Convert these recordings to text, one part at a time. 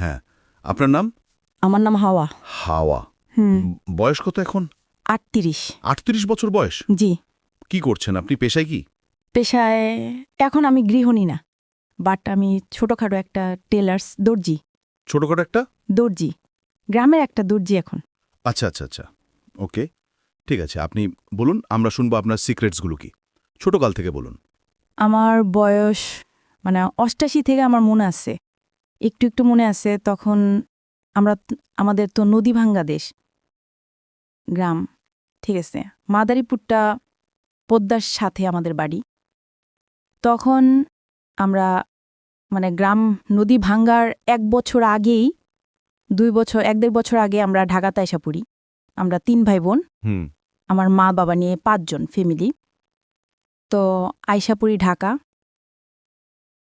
হ্যাঁ, আপনার নাম? আমার নাম হাওয়া। হাওয়া। হুম। বয়স কত এখন? 38। 38 বছর বয়স। জি। কি করছেন আপনি? পেশায় কি? পেশায় এখন আমি গৃহিণী না, বাট আমি ছোটখাটো একটা টেলার্স দর্জি। ছোটখাটো একটা? দর্জি, গ্রামের একটা দর্জি এখন। আচ্ছা আচ্ছা আচ্ছা, ওকে, ঠিক আছে। আপনি বলুন, আমরা শুনবো আপনার সিক্রেটসগুলো কি। ছোটকাল থেকে বলুন। আমার বয়স 88 থেকে আমার মনে আছে, একটু একটু মনে আছে। তখন আমাদের তো নদী ভাঙ্গা দেশ, গ্রাম, ঠিক আছে। মাদারীপুরটা পদ্মার সাথে আমাদের বাড়ি। তখন আমরা গ্রাম নদী ভাঙ্গার 1 বছর আগেই, 2 বছর 1-1.5 বছর আগে আমরা ঢাকাতে আইসা পড়ি। আমরা 3 ভাই বোন, হুম। আমার মা বাবা নিয়ে 5 জন ফ্যামিলি। তো আইসা পড়ি ঢাকা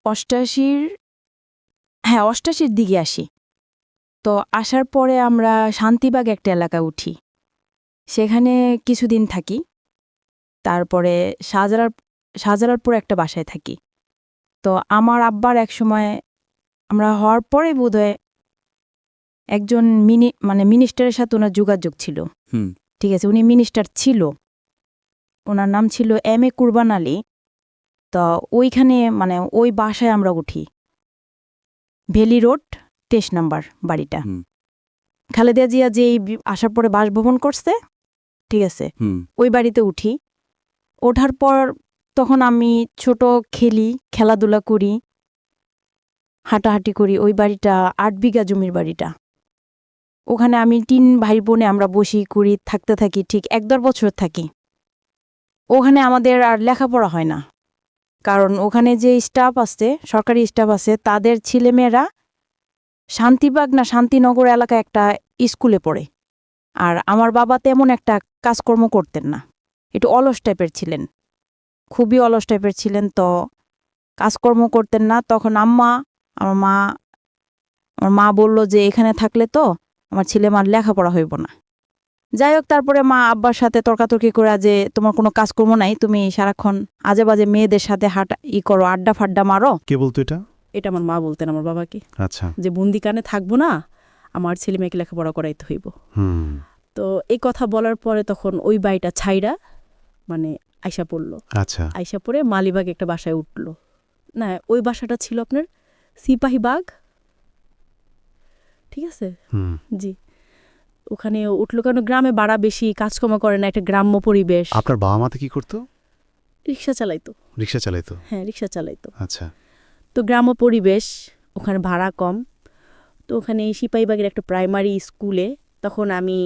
88-র দিকে আসি। তো আসার পরে আমরা শান্তিবাগ একটা এলাকা উঠি, সেখানে কিছুদিন থাকি। তারপরে শাহজালালপুর একটা বাসায় থাকি। তো আমার আব্বার এক সময় আমরা হওয়ার পরে বোধহয় একজন মিনিস্টারের সাথে ওনার যোগাযোগ ছিল। হুম। ঠিক আছে, উনি মিনিস্টার ছিল, ওনার নাম ছিল এম এ কুরবান আলী। তো ওইখানে ওই বাসায় আমরা উঠি, ভ্যালি রোড 23 নম্বর বাড়িটা। খালেদা জিয়া যে আসার পরে বাসভবন করছে, ঠিক আছে, ওই বাড়িতে উঠি। ওঠার পর তখন আমি ছোট, খেলাধুলা করি, হাঁটাহাঁটি করি। ওই বাড়িটা 8 বিঘা জমির বাড়িটা। ওখানে আমি 3 ভাই বোনে আমরা বসি করি, থাকি, ঠিক 1-1.5 বছর থাকি। ওখানে আমাদের আর লেখাপড়া হয় না, কারণ ওখানে যে স্টাফ আছে, সরকারি স্টাফ আছে, তাদের ছেলেমেয়েরা শান্তিবাগ না শান্তিনগর এলাকায় একটা স্কুলে পড়ে। আর আমার বাবা তেমন একটা কাজকর্ম করতেন না, একটু অলস টাইপের ছিলেন, খুবই অলস টাইপের ছিলেন। তো কাজকর্ম করতেন না। তখন আমার মা বলল যে এখানে থাকলে তো আমার ছেলেমার লেখাপড়া হইব না। যাই হোক, তারপরে মা আব্বার সাথে তর্কাতর্কি করে যে তোমার কোনো কাজকর্ম নাই, তুমি সারাক্ষণ আজে বাজে মেয়েদের সাথে করো, আড্ডা ফাড্ডা মারো। কে বলতো এটা? এটা আমার মা বলতেন আমার বাবাকে। আচ্ছা। যে বন্দিকানে থাকবো না, আমার ছেলে মেয়েকে লেখাপড়া করাইতে হইব। তো এই কথা বলার পরে তখন ওই বাড়িটা ছাইরা আইসা পড়লো। আচ্ছা। আইসা পড়ে মালিবাগে একটা বাসায় উঠলো। না, ওই বাসাটা ছিল আপনার সিপাহীবাগ, ঠিক আছে। জি, ওখানে উঠলো কেন, গ্রামে ভাড়া বেশি, কাজকর্ম করে না, একটা গ্রাম্য পরিবেশ। আপনার বাবা মাতে কি করতো? রিক্সা চালাইতো। হ্যাঁ, রিক্সা চালাইতো। আচ্ছা। তো গ্রাম্য পরিবেশ, ওখানে ভাড়া কম। তো ওখানে সিপাহীবাগের একটা প্রাইমারি স্কুলে তখন আমি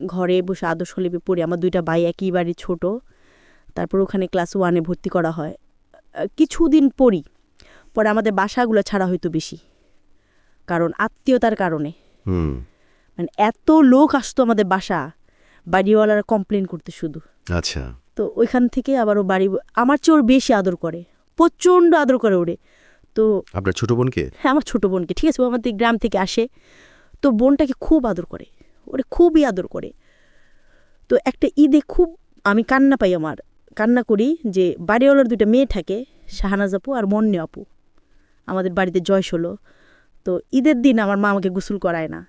ঘরে বসে আদর্শ লিপি পড়ি। আমার 2টা ভাই একই বাড়ি, ছোট। তারপর ওখানে ক্লাস 1-এ ভর্তি করা হয়। কিছুদিন পরে আমাদের বাসাগুলো ছাড়া হইতো বেশি, কারণ আত্মীয়তার কারণে। এত লোক আসতো আমাদের বাসা, বাড়িওয়ালারা কমপ্লেন করতে শুধু। আচ্ছা। তো ওইখান থেকে আবারও আমার চেয়ে ওর বেশি আদর করে, প্রচণ্ড আদর করে ওরে। তো আপনার ছোট বোনকে? হ্যাঁ, আমার ছোট বোনকে, ঠিক আছে। ও আমাদের গ্রাম থেকে আসে, তো বোনটাকে খুব আদর করে, ওরে খুবই আদর করে। তো একটা ঈদে খুব আমি কান্না করি যে বাড়িওয়ালার 2টা মেয়ে থাকে, শাহানাজ আপু আর মন্নে আপু, আমাদের বাড়িতে জয়স হলো। তো ঈদের দিন আমার মা আমাকে গোসল করায় না।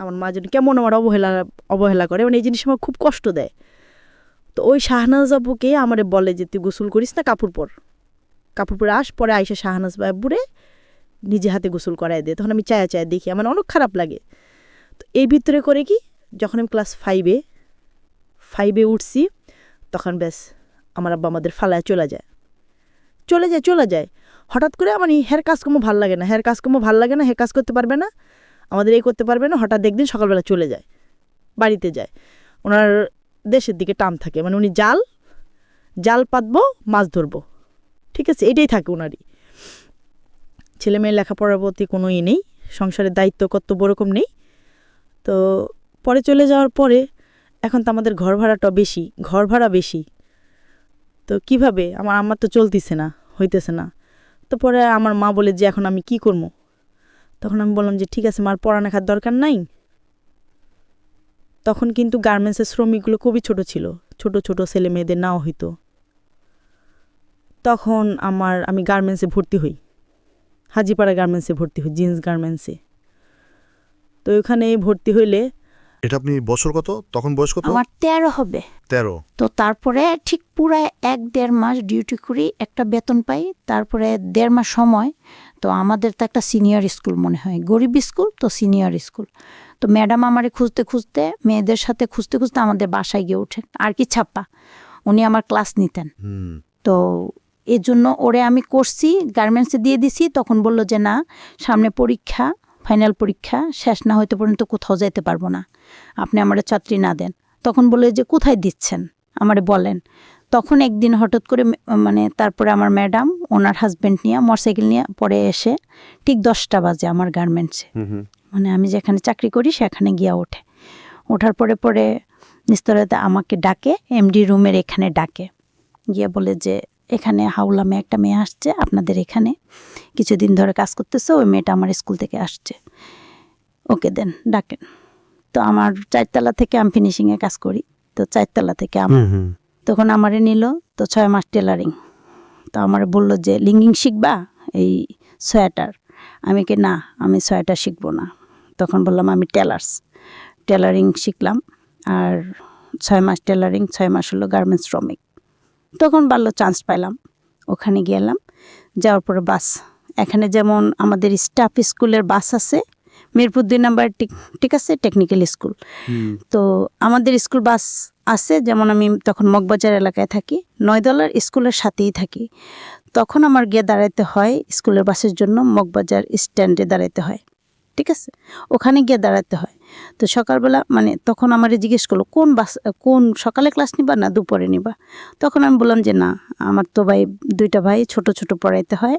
আমার মা যেন কেমন আমার অবহেলা করে, এই জিনিস আমার খুব কষ্ট দেয়। তো ওই শাহনাজ আপুকে আমারে বলে যে তুই গোসল করিস না, কাপড় পরে পরে আইসা শাহনাজ বাবুরে নিজে হাতে গোসল করায় দেয়। তখন আমি চায়া দেখি, আমার অনেক খারাপ লাগে। তো এই ভিতরে করে কি, যখন আমি ক্লাস 5-এ উঠছি, তখন ব্যাস আমার আব্বা আমাদের ফালায় চলে যায়। হঠাৎ করে আমার হের কাজকর্ম ভাল লাগে না, হের কাজ করতে পারবে না, আমাদের এই করতে পারবে না। হঠাৎ একদিন সকালবেলা চলে যায়, বাড়িতে যায়। ওনার দেশের দিকে টান থাকে, উনি জাল পাতবো, মাছ ধরবো, ঠিক আছে, এটাই থাকে ওনারই। ছেলে মেয়ের লেখাপড়ার প্রতি কোনো নেই, সংসারের দায়িত্ব কর্তব্য ওরকম নেই। তো পরে চলে যাওয়ার পরে এখন তো আমাদের ঘর ভাড়া বেশি। তো কিভাবে, আমার তো হইতেছে না। তো পরে আমার মা বলে যে এখন আমি কি করবো। তখন আমি বললাম যে ঠিক আছে, মার পড়ালেখার দরকার নাই। তখন কিন্তু গার্মেন্টসের শ্রমিকগুলো খুবই ছোট ছিল, ছোট ছেলে মেয়েদের নেওয়া হইতো। তখন আমি গার্মেন্টসে ভর্তি হই, হাজিপাড়া গার্মেন্টসে ভর্তি হই, জিন্স গার্মেন্টসে। তো ওখানে ভর্তি হইলে এটা আপনি বছর কত তখন বয়স কত? আমার 13 হবে। 13। তো তারপরে ঠিক পুরা 1-1.5 মাস ডিউটি করি, একটা বেতন পাই, তারপরে 1.5 মাস সময়। তো আমাদের তো একটা সিনিয়র স্কুল মনে হয়, গরিব স্কুল তো সিনিয়র স্কুল। তো ম্যাডাম আমারে খুঁজতে খুঁজতে, মেয়েদের সাথে খুঁজতে খুঁজতে আমাদের বাসায় গিয়ে ওঠেন, আর কি ছাপ্পা উনি আমার ক্লাস নিতেন। তো এর জন্য ওরে আমি করছি, গার্মেন্টসে দিয়ে দিছি। তখন বলল যে না, সামনে পরীক্ষা, ফাইনাল পরীক্ষা শেষ না হইতে পর্যন্ত কোথাও যেতে পারবো না, আপনি আমারে চাকরি না দেন। তখন বলে যে কোথায় দিচ্ছেন আমারে বলেন। তখন একদিন হঠাৎ করে মানে তারপরে আমার ম্যাডাম ওনার হাজব্যান্ড নিয়ে মোটরসাইকেল নিয়ে পরে এসে ঠিক 10টা বাজে আমার গার্মেন্টসে, মানে আমি যেখানে চাকরি করি সেখানে গিয়া ওঠে। ওঠার পরে পরে নিস্তরাতে আমাকে ডাকে, এমডি রুমের এখানে ডাকে, গিয়ে বলে যে এখানে হাওলামে একটা মেয়ে আসছে আপনাদের এখানে, কিছুদিন ধরে কাজ করতেছে, ওই মেয়েটা আমার স্কুল থেকে আসছে, ওকে দেন, ডাকেন। তো আমার 4তলা থেকে আমি ফিনিশিংয়ে কাজ করি, তো 4তলা থেকে তখন আমারে নিল। তো 6 মাস টেলারিং। তো আমার বলল যে লিঙ্গিং শিখবা, এই সোয়েটার। আমি কি না, আমি সোয়েটার শিখবো না। তখন বললাম আমি টেলারিং শিখলাম, আর 6 মাস টেলারিং, 6 মাস হলো গার্মেন্টস শ্রমিক। তখন ভালো চান্স পাইলাম, ওখানে গেলাম। যাওয়ার পরে বাস, এখানে যেমন আমাদের স্টাফ স্কুলের বাস আছে, মিরপুর 2 নম্বর ঠিক আছে টেকনিক্যাল স্কুল, তো আমাদের স্কুল বাস আছে। যেমন আমি তখন মগবাজার এলাকায় থাকি, 9 দলার স্কুলের সাথেই থাকি। তখন আমার গিয়ে দাঁড়াইতে হয় স্কুলের বাসের জন্য, মগবাজার স্ট্যান্ডে দাঁড়াইতে হয়, ঠিক আছে, ওখানে গিয়ে দাঁড়াতে হয়। তো সকালবেলা মানে তখন আমারে জিজ্ঞেস করলো কোন সকালে ক্লাস নিবা না দুপুরে নিবা। তখন আমি বললাম যে না, আমার তো দুইটা ভাই ছোট ছোট পড়াইতে হয়,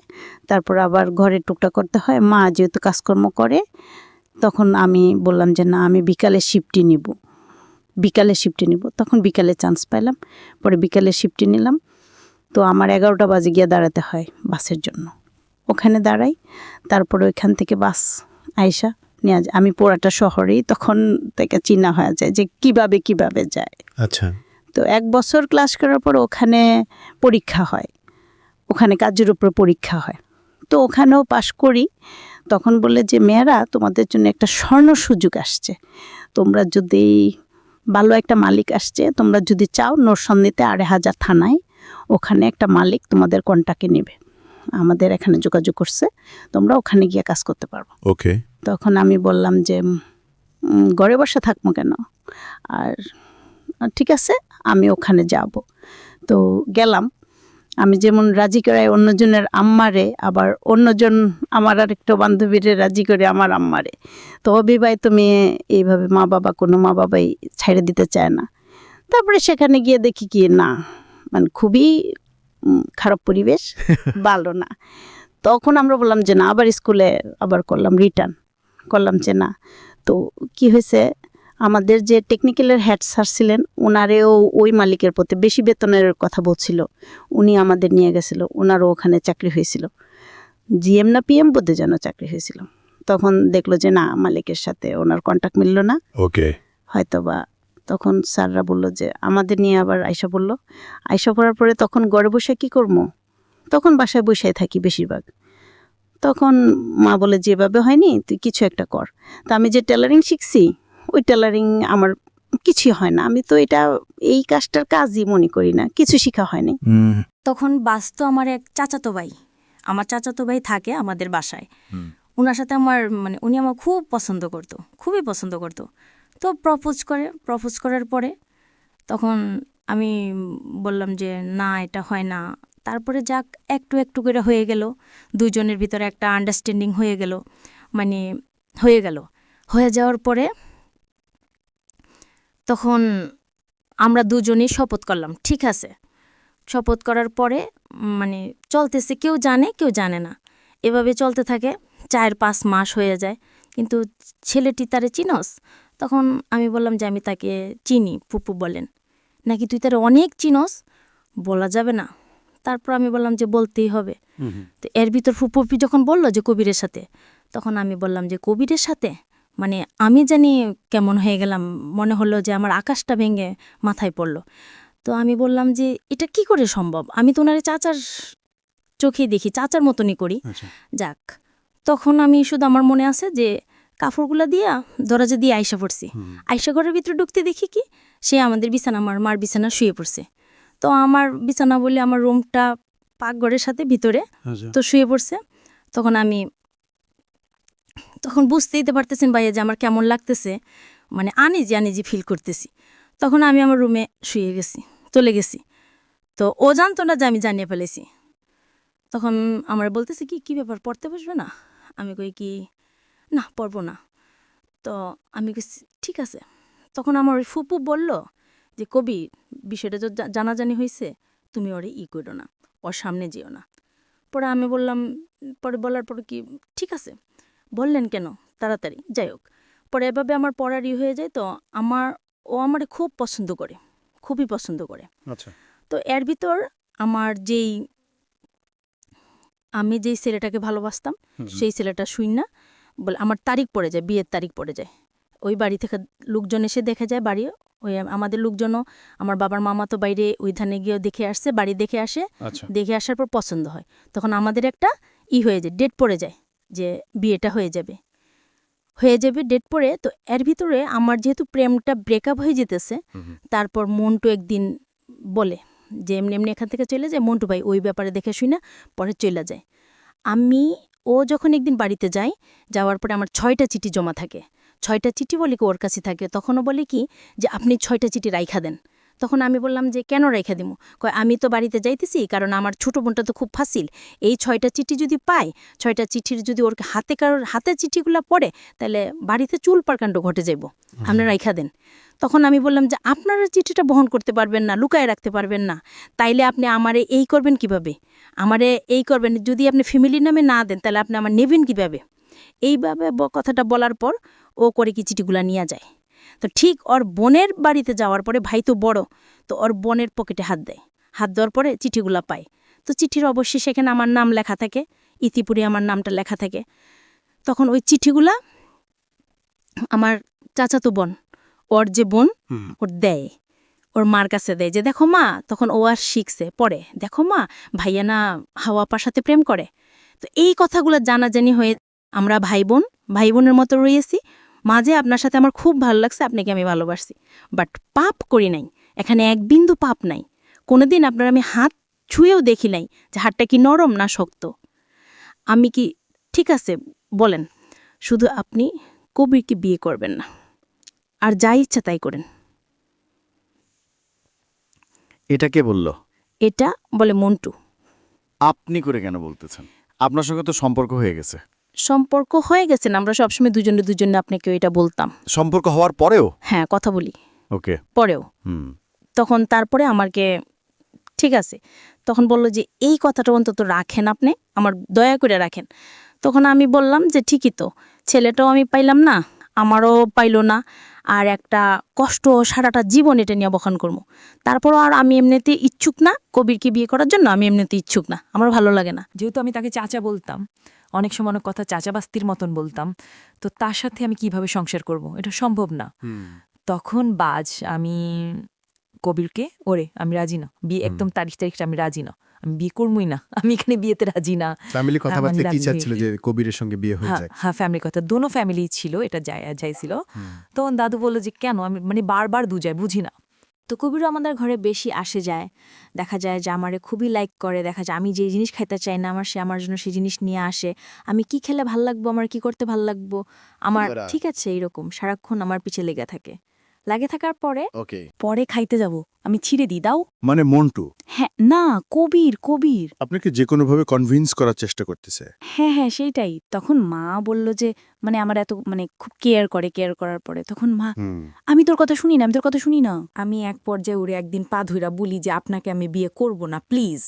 তারপর আবার ঘরে টুকটাক করতে হয়, মা যেহেতু কাজকর্ম করে। তখন আমি বললাম যে না, আমি বিকালে শিফটই নিব। তখন বিকালে চান্স পাইলাম, পরে বিকালে শিফটই নিলাম। তো আমার 11টা বাজে গিয়ে দাঁড়াতে হয় বাসের জন্য, ওখানে দাঁড়াই। তারপরে ওইখান থেকে বাস আইসা নিয়ে আমি পোড়াটা শহরেই তখন থেকে চিনা হয়ে যায় যে কিভাবে যায়। আচ্ছা। তো 1 বছর ক্লাস করার পর ওখানে পরীক্ষা হয়, ওখানে কাজের উপর পরীক্ষা হয়। তো ওখানেও পাশ করি। তখন বলে যে মেয়েরা, তোমাদের জন্য একটা স্বর্ণ সুযোগ আসছে, তোমরা যদি ভালো একটা মালিক আসছে, তোমরা যদি চাও নরসন্দিতে 2,500 থানায় ওখানে একটা মালিক তোমাদের কন্টাক্টে নেবে, আমাদের এখানে যোগাযোগ করছে, তোমরা ওখানে গিয়ে কাজ করতে পারবো। ওকে। তখন আমি বললাম যে ঘরে বসে থাকবো কেন, আর ঠিক আছে আমি ওখানে যাব। তো গেলাম। আমি যেমন রাজি করাই অন্যজনের আম্মারে, আবার অন্যজন আমার আরেকটা বান্ধবীরে রাজি করে আমার আম্মারে। তো অবিবাহিত মেয়ে এইভাবে কোনো মা বাবাই ছেড়ে দিতে চায় না। তারপরে সেখানে গিয়ে দেখি কি না, মানে খুবই খারাপ পরিবেশ, ভালো না। তখন আমরা বললাম যে না, আবার স্কুলে রিটার্ন করলাম যে না। তো কি হয়েছে, আমাদের যে টেকনিক্যালের হেড স্যার ছিলেন, ওনারেও ওই মালিকের প্রতি বেশি বেতনের কথা বলছিল, উনি আমাদের নিয়ে গেছিল, ওনারও ওখানে চাকরি হয়েছিল, জিএম না পিএম বোধে যেন চাকরি হয়েছিল। তখন দেখলো যে না, মালিকের সাথে ওনার কন্ট্যাক্ট মিলল না, ওকে, হয়তোবা। তখন স্যাররা বলল যে আমাদের নিয়ে আবার আয়সা পড়ার পরে তখন ঘরে বসে কি করবো, তখন বাসায় বসে থাকি বেশিরভাগ। তখন মা বলে যেভাবে হয়নি, তুই কিছু একটা কর। তা আমি যে টেলারিং শিখছি, ওই টেলারিং আমার কিছুই হয় না, আমি তো এই কাজটার কাজই মনে করি না, কিছু শেখা হয়নি। তখন বাস তো আমার এক চাচাতো ভাই থাকে আমাদের বাসায়। ওনার সাথে মানে উনি আমার খুবই পছন্দ করতো। তো প্রপোজ করার পরে তখন আমি বললাম যে না, এটা হয় না। তারপরে যাক একটু করে হয়ে গেল, দুজনের ভিতরে একটা আন্ডারস্ট্যান্ডিং হয়ে গেল। হয়ে যাওয়ার পরে তখন আমরা দুজনেই শপথ করলাম, ঠিক আছে। শপথ করার পরে মানে চলতেছে, কেউ জানে কেউ জানে না, এভাবে চলতে থাকে। 4-5 মাস হয়ে যায়, কিন্তু ছেলেটি তারে চিনস? তখন আমি বললাম যে আমি তাকে চিনি। ফুপু বলেন নাকি তুই তারে অনেক চিনস, বলা যাবে না। তারপর আমি বললাম যে বলতেই হবে। তো এর ভিতর ফুপি যখন বলল যে কবিরের সাথে, তখন আমি বললাম যে কবিরের সাথে, মানে আমি জানি কেমন হয়ে গেলাম, মনে হলো যে আমার আকাশটা ভেঙে মাথায় পড়লো। তো আমি বললাম যে এটা কি করে সম্ভব, আমি তো ওনারে চাচার চোখেই দেখি, চাচার মতনই করি। যাক, তখন আমি শুধু আমার মনে আছে যে কাপড়গুলো দিয়া দরজা দিয়ে আয়সা পড়ছি। আয়সা ঘরের ভিতরে ঢুকতে দেখি কি সে আমাদের বিছানা, আমার মার বিছানা শুয়ে পড়ছে। তো আমার বিছানা বলে আমার রুমটা পাকঘরের সাথে ভিতরে, তো শুয়ে পড়ছে। তখন বুঝতেই তো পারতেছেন ভাইয়া যে আমার কেমন লাগতেছে, মানে আনিজি ফিল করতেছি। তখন আমি আমার রুমে শুয়ে গেছি, চলে গেছি। তো ও জানতো না যে আমি জানিয়ে ফেলেছি। তখন আমার বলতেছে কি ব্যাপার, পড়তে বসবে না? আমি কই কি না, পড়বো না। তো আমি ঠিক আছে। তখন আমার ওই ফুপু বলল যে কবি, বিষয়টা তো জানাজানি হয়েছে, তুমি ওরে করো না, ওর সামনে যেও না। পরে আমি বললাম, পরে বলার পরে কি ঠিক আছে বললেন কেন তাড়াতাড়ি, যাই হোক। পরে এভাবে আমার পড়ার হয়ে যায়। তো ও আমারে খুব পছন্দ করে, খুবই পছন্দ করে। আচ্ছা। তো এর ভিতর আমি যেই ছেলেটাকে ভালোবাসতাম সেই ছেলেটা শুই না বলে আমার তারিখ পড়ে যায়, বিয়ের তারিখ পড়ে যায়। ওই বাড়ি থেকে লোকজন এসে দেখে যায় বাড়ি, ওই আমাদের লোকজনও, আমার বাবার মামা তো বাইরে ওই ধানে গিয়েও দেখে আসছে, বাড়ি দেখে আসে। আচ্ছা। দেখে আসার পর পছন্দ হয়, তখন আমাদের একটা হয়ে যায়, ডেট পড়ে যায় যে বিয়েটা হয়ে যাবে ডেট পড়ে। তো এর ভিতরে আমার যেহেতু প্রেমটা ব্রেকআপ হয়ে যেতেছে, তারপর মন্টু একদিন বলে যে এমনি এখান থেকে চলে যায়। মন্টু ভাই ওই ব্যাপারে দেখে শুই না, পরে চলে যায়। ও যখন একদিন বাড়িতে যায়, যাওয়ার পরে আমার 6টা চিঠি জমা থাকে। 6টা চিঠি বলে কি ওর কাছে থাকে। তখনও বলে কি যে আপনি 6টা চিঠি রাইখা দেন। তখন আমি বললাম যে কেন রাইখা দিমু? কয় আমি তো বাড়িতে যাইতেছি, কারণ আমার ছোটো বোনটা তো খুব ফাসিল, এই 6টা চিঠি যদি পায়, 6টা চিঠির যদি ওর কারোর হাতে চিঠিগুলো পড়ে, তাহলে বাড়িতে চুল পারকাণ্ড ঘটে যাইব, আপনি রাইখা দেন। তখন আমি বললাম যে আপনারা চিঠিটা বহন করতে পারবেন না, লুকায় রাখতে পারবেন না, তাইলে আপনি আমারে এই করবেন কিভাবে? আমারে এই করবেন, যদি আপনি ফ্যামিলির নামে না দেন তাহলে আপনি আমার নেবেন কীভাবে? এইভাবে কথাটা বলার পর ও করে কি চিঠিগুলা নিয়ে যায়। তো ঠিক ওর বোনের বাড়িতে যাওয়ার পরে, ভাই তো বড়, তো ওর বোনের পকেটে হাত দেয়। হাত দেওয়ার পরে চিঠিগুলা পায়। তো চিঠির অবশ্যই সেখানে আমার নাম লেখা থাকে, ইতিপুরে আমার নামটা লেখা থাকে। তখন ওই চিঠিগুলা আমার চাচাতো বোন, ওর যে বোন, ওর দেয়, ওর মার কাছে দেয় যে দেখো মা। তখন ও আর শিখছে, পড়ে, দেখো মা ভাইয়া না হাওয়া আপার সাথে প্রেম করে। তো এই কথাগুলো জানাজানি হয়ে আমরা ভাই বোনের মতো রয়েছি। মাঝে আপনার সাথে আমার খুব ভালো লাগছে, আপনাকে আমি ভালোবাসছি, বাট পাপ করি নাই, এখানে এক বিন্দু পাপ নাই। কোনোদিন আপনার আমি হাত ছুঁয়েও দেখি নাই যে হাতটা কি নরম না শক্ত। আমি কি ঠিক আছে বলেন, শুধু আপনি কবিরকে বিয়ে করবেন না, আর যা ইচ্ছা তাই করেন। এটা কে বলল? এটা বলে মন্টু। আপনি করে কেন বলতেছেন? আপনার সঙ্গে তো সম্পর্ক হয়ে গেছে। সম্পর্ক হয়ে গেছে না, আমরা সবসময় দুজনে আপনাকে এটা বলতাম। সম্পর্ক হওয়ার পরেও? হ্যাঁ, কথা বলি ওকে। পরেও। তখন তারপরে আমাকে ঠিক আছে, তখন বলল যে এই কথাটা অন্তত রাখেন, আপনি আমার দয়া করে রাখেন। তখন আমি বললাম যে ঠিকই তো, ছেলেটাও আমি পাইলাম না, আমারও পাইল না, আর একটা কষ্ট সারাটা জীবন এটা নিয়ে বহন করবো। তারপরও আর আমি এমনিতে ইচ্ছুক না কবিরকে বিয়ে করার জন্য, আমি এমনিতে ইচ্ছুক না, আমার ভালো লাগে না। যেহেতু আমি তাকে চাচা বলতাম, অনেক সময় অনেক কথা চাচাবাস্তির মতন বলতাম, তো তার সাথে আমি কিভাবে সংসার করব? এটা সম্ভব না। তখন আমি কবিরকে আমি রাজি না, বিয়ে একদম তারিখটা আমি রাজি না, আমি বিয়ে করবই না, আমি এখানে বিয়েতে রাজি না। ফ্যামিলি কথাবার্তা কি চাচ্ছিল যে কবিরের সঙ্গে বিয়ে হয়ে যায়? হ্যাঁ, ফ্যামিলি কথা, দোনো ফ্যামিলি ছিল, এটা যাইছিল। তখন দাদু বললো যে কেন, আমি বারবার দুজায় বুঝি না। তো কবিরও আমাদের ঘরে বেশি আসে যায়, দেখা যায় যে আমারে খুবই লাইক করে, দেখা যায় আমি যে জিনিস খাইতে চাই না সে আমার জন্য সেই জিনিস নিয়ে আসে, আমি কি খেলে ভাল লাগবো, আমার কি করতে ভাল লাগবো, আমার ঠিক আছে এইরকম সারাক্ষণ আমার পিছে লেগে থাকার পরে খাইতে যাব, আমি ছিঁড়ে দিই, দাও। মানে মন্টু? হ্যাঁ, না কবির। আপনাকে যে কোনোভাবে কনভিন্স করার চেষ্টা করতেছে? হ্যাঁ, সেইটাই। তখন মা বলল যে আমার এত খুব কেয়ার করার পরে তখন মা, আমি তোর কথা শুনি না। আমি এক পর্যায়ে উড়ে একদিন পা ধুইরা বলি যে আপনাকে আমি বিয়ে করব না, প্লিজ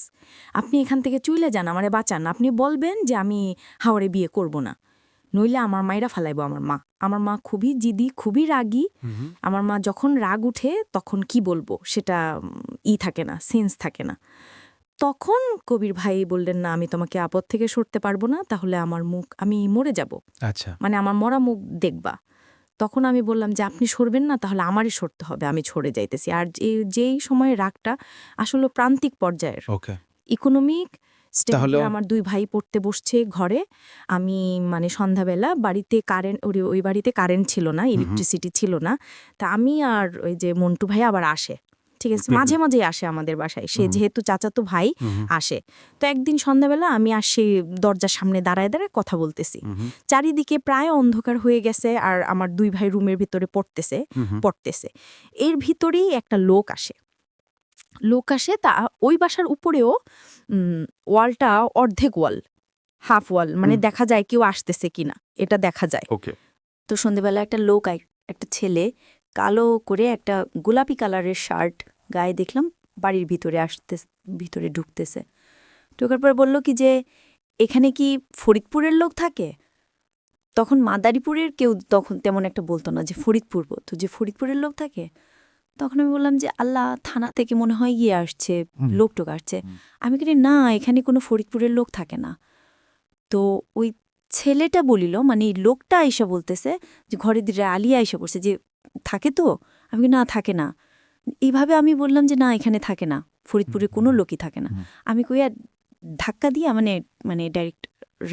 আপনি এখান থেকে চলে যান, আমারে বাঁচান, আপনি বলবেন যে আমি হাওড়ে বিয়ে করব না, নইলে আমার মায়েরা ফালাইব। আমার মা খুবই জিদি, খুবই রাগী। আমার মা যখন রাগ উঠে তখন কি বলবো সেটা থাকে না, সেন্স থাকে না। তখন কবির ভাই বললেন, না আমি তোমাকে আপদ থেকে সরতে পারবো না, তাহলে আমি মরে যাব, আচ্ছা, আমার মরা মুখ দেখবা। তখন আমি বললাম যে আপনি সরবেন না, তাহলে আমারই সরতে হবে, আমি সরে যাইতেছি। আর যেই সময় রাগটা আসলে প্রান্তিক পর্যায়ের, ইকোনমিক স্টেপ তাহলেও- আমার 2 ভাই পড়তে বসছে ঘরে। আমি মানে সন্ধ্যাবেলা বাড়িতে কারেন্ট ওই বাড়িতে কারেন্ট ছিল না, ইলেকট্রিসিটি ছিল না। তা আমি আর ওই যে মন্টু ভাই আবার আসে, ঠিক আছে, মাঝে মাঝে আসে আমাদের বাসায়। সে যেহেতু চাচাতো ভাই আসে। তো একদিন সন্ধ্যাবেলা আমি আর সেই দরজার সামনে দাঁড়ায় দাঁড়ায় কথা বলতেছি। চারিদিকে প্রায় অন্ধকার হয়ে গেছে, আর আমার 2 ভাই রুমের ভিতরে পড়তেছে। এর ভিতরেই একটা লোক আসে। তা ওই বাসার উপরেও ওয়ালটা অর্ধেক ওয়াল, হাফ ওয়াল, মানে দেখা যায় কেউ আসতেছে কিনা, এটা দেখা যায়। ওকে। তো সন্ধেবেলা একটা লোক একটা ছেলে কালো করে একটা গোলাপি কালারের শার্ট গায়ে দেখলাম বাড়ির ভিতরে ঢুকতেছে। ঢোকার পর বলল কি যে এখানে কি ফরিদপুরের লোক থাকে? তখন মাদারীপুরের কেউ তখন তেমন একটা বলতো না যে ফরিদপুর, তো যে ফরিদপুরের লোক থাকে। তখন আমি বললাম যে আল্লাহ, থানা থেকে মনে হয় গিয়ে আসছে, লোকটোক আসছে। আমি কি না, এখানে কোনো ফরিদপুরের লোক থাকে না। তো ওই ছেলেটা বলিল, মানে লোকটা আইসা বলতেছে যে ঘরের দিকে আলিয়া আইসা পড়ছে, যে থাকে তো? আমি কি না, থাকে না। এইভাবে আমি বললাম যে না, এখানে থাকে না, ফরিদপুরে কোনো লোকই থাকে না। আমি কইয়া ধাক্কা দিয়া মানে ডাইরেক্ট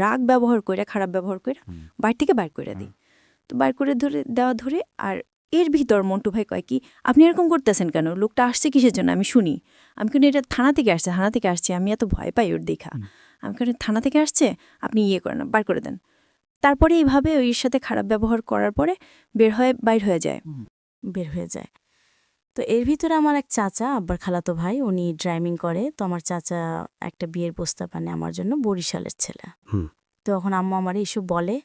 রাগ ব্যবহার করে, খারাপ ব্যবহার করে বাইর থেকে বাইর করে দিই। তো বাইর করে ধরে আর এর ভিতর মন্টু ভাই কয় কি, আপনি এরকম করতেছেন কেন? লোকটা আসছে কিসের জন্য? আমি শুনি। আমি কিন্তু এটা থানা থেকে আসছে, আমি এত ভয় পাই ওর দেখা। আমি কেন থানা থেকে আসছে, আপনি ইয়ে করেন না, বার করে দেন। তারপরে এইভাবে ওর সাথে খারাপ ব্যবহার করার পরে বাইর হয়ে যায়। তো এর ভিতরে আমার এক চাচা, আব্বার খালাতো ভাই, উনি ড্রাইভিং করে। তো আমার চাচা একটা বিয়ের প্রস্তাব আনে আমার জন্য, বরিশালের ছেলে। তো এখন আম্মু আমার এসব বলে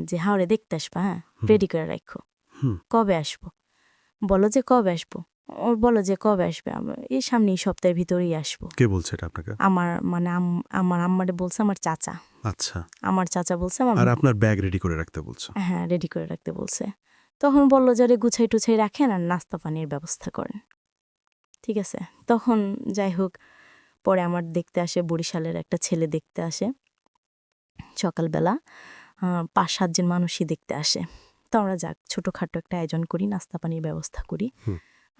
যে হাওড়ে দেখতে আসবা, হ্যাঁ, রেডি করে রাখো। কবে আসবো? বলো যে কবে আসবো। ওর বলো যে কবে আসবে, এই সামনে এই সপ্তাহের ভিতরেই আসবো। কে বলছে এটা আপনাকে? আমার মানে আমার আম্মারে বলছে আমার চাচা। আচ্ছা। আমার চাচা বলছে আমার, আর আপনার ব্যাগ রেডি করে রাখতে বলছে? হ্যাঁ, রেডি করে রাখতে বলছে। তখন বললো যে গুছাই টুছাই রাখেন আর নাস্তা পানির ব্যবস্থা করেন। ঠিক আছে। তখন যাই হোক, পরে আমার দেখতে আসে, বরিশালের একটা ছেলে দেখতে আসে সকালবেলা। 5-7 জন মানুষই দেখতে আসে। তো আমরা যাক ছোটোখাটো একটা আয়োজন করি, নাস্তা পানির ব্যবস্থা করি।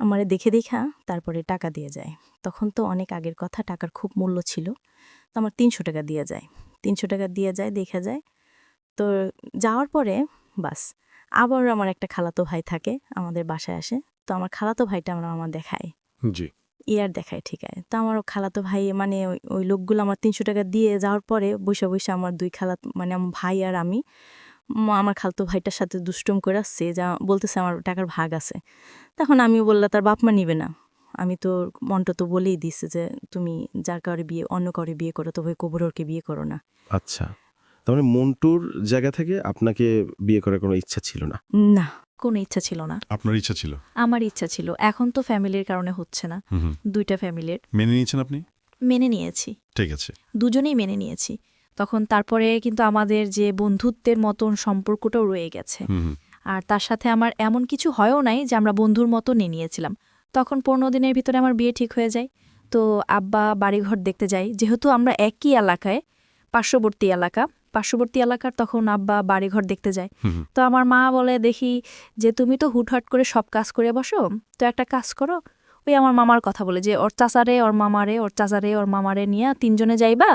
আমারে দেখে দেখা তারপরে টাকা দিয়ে যায়। তখন তো অনেক আগের কথা, টাকার খুব মূল্য ছিল। তো আমার 300 টাকা দিয়ে যায়। 300 টাকা দিয়ে যায়, দেখা যায়। তো যাওয়ার পরে বাস আবার আমার একটা খালাতো ভাই থাকে, আমাদের বাসায় আসে। তো আমার খালাতো ভাইটা আমার দেখায়, জি। ইয়ার দেখায়, ঠিক আছে। তো আমার খালাতো ভাই মানে ওই লোকগুলো আমার 300 টাকা দিয়ে যাওয়ার পরে বসে আমার 2 মানে আমার ভাই আর আমি আমার খালাতো ভাইটার সাথে দুষ্টুম করে আসছে, যা বলতেছে আমার টাকার ভাগ আছে। তখন আমি বললাম তার বাপ মা নিবে না। আমি তো মনটা তো বলেই দিছে যে তুমি যার কাউরে বিয়ে, অন্য কাউরে বিয়ে করো, তো ভাই কবুরকে বিয়ে করো না। আচ্ছা, তার মানে মন্টুর জায়গা থেকে আপনাকে বিয়ে করার কোনো ইচ্ছা ছিল না? না, কোনো ইচ্ছা ছিল না। আপনার ইচ্ছা ছিল? আমার ইচ্ছা ছিল। এখন তো ফ্যামিলির কারণে হচ্ছে না। 2টা ফ্যামিলির মেনে নিয়েছেন আপনি? মেনে নিয়েছি, ঠিক আছে। দুজনেই মেনে নিয়েছি। তখন তারপরে কিন্তু আমাদের যে বন্ধুত্বের মতন সম্পর্কটাও রয়ে গেছে। আর তার সাথে আমার এমন কিছু হয়ও নাই যে আমরা বন্ধুর মতো নিয়েছিলাম। তখন 15 দিনের ভিতরে আমার বিয়ে ঠিক হয়ে যায়। তো আব্বা বাড়িঘর দেখতে যায়, যেহেতু আমরা একই এলাকায়, পার্শ্ববর্তী এলাকার, তখন আব্বা বাড়িঘর দেখতে যায়। তো আমার মা বলে দেখি যে তুমি তো হুটহাট করে সব কাজ করে বসো, তো একটা কাজ করো, ওই আমার মামার কথা বলে যে ওর চাচারে, ওর মামারে, ওর চাচারে, ওর মামারে নিয়ে 3 জনে যাইবা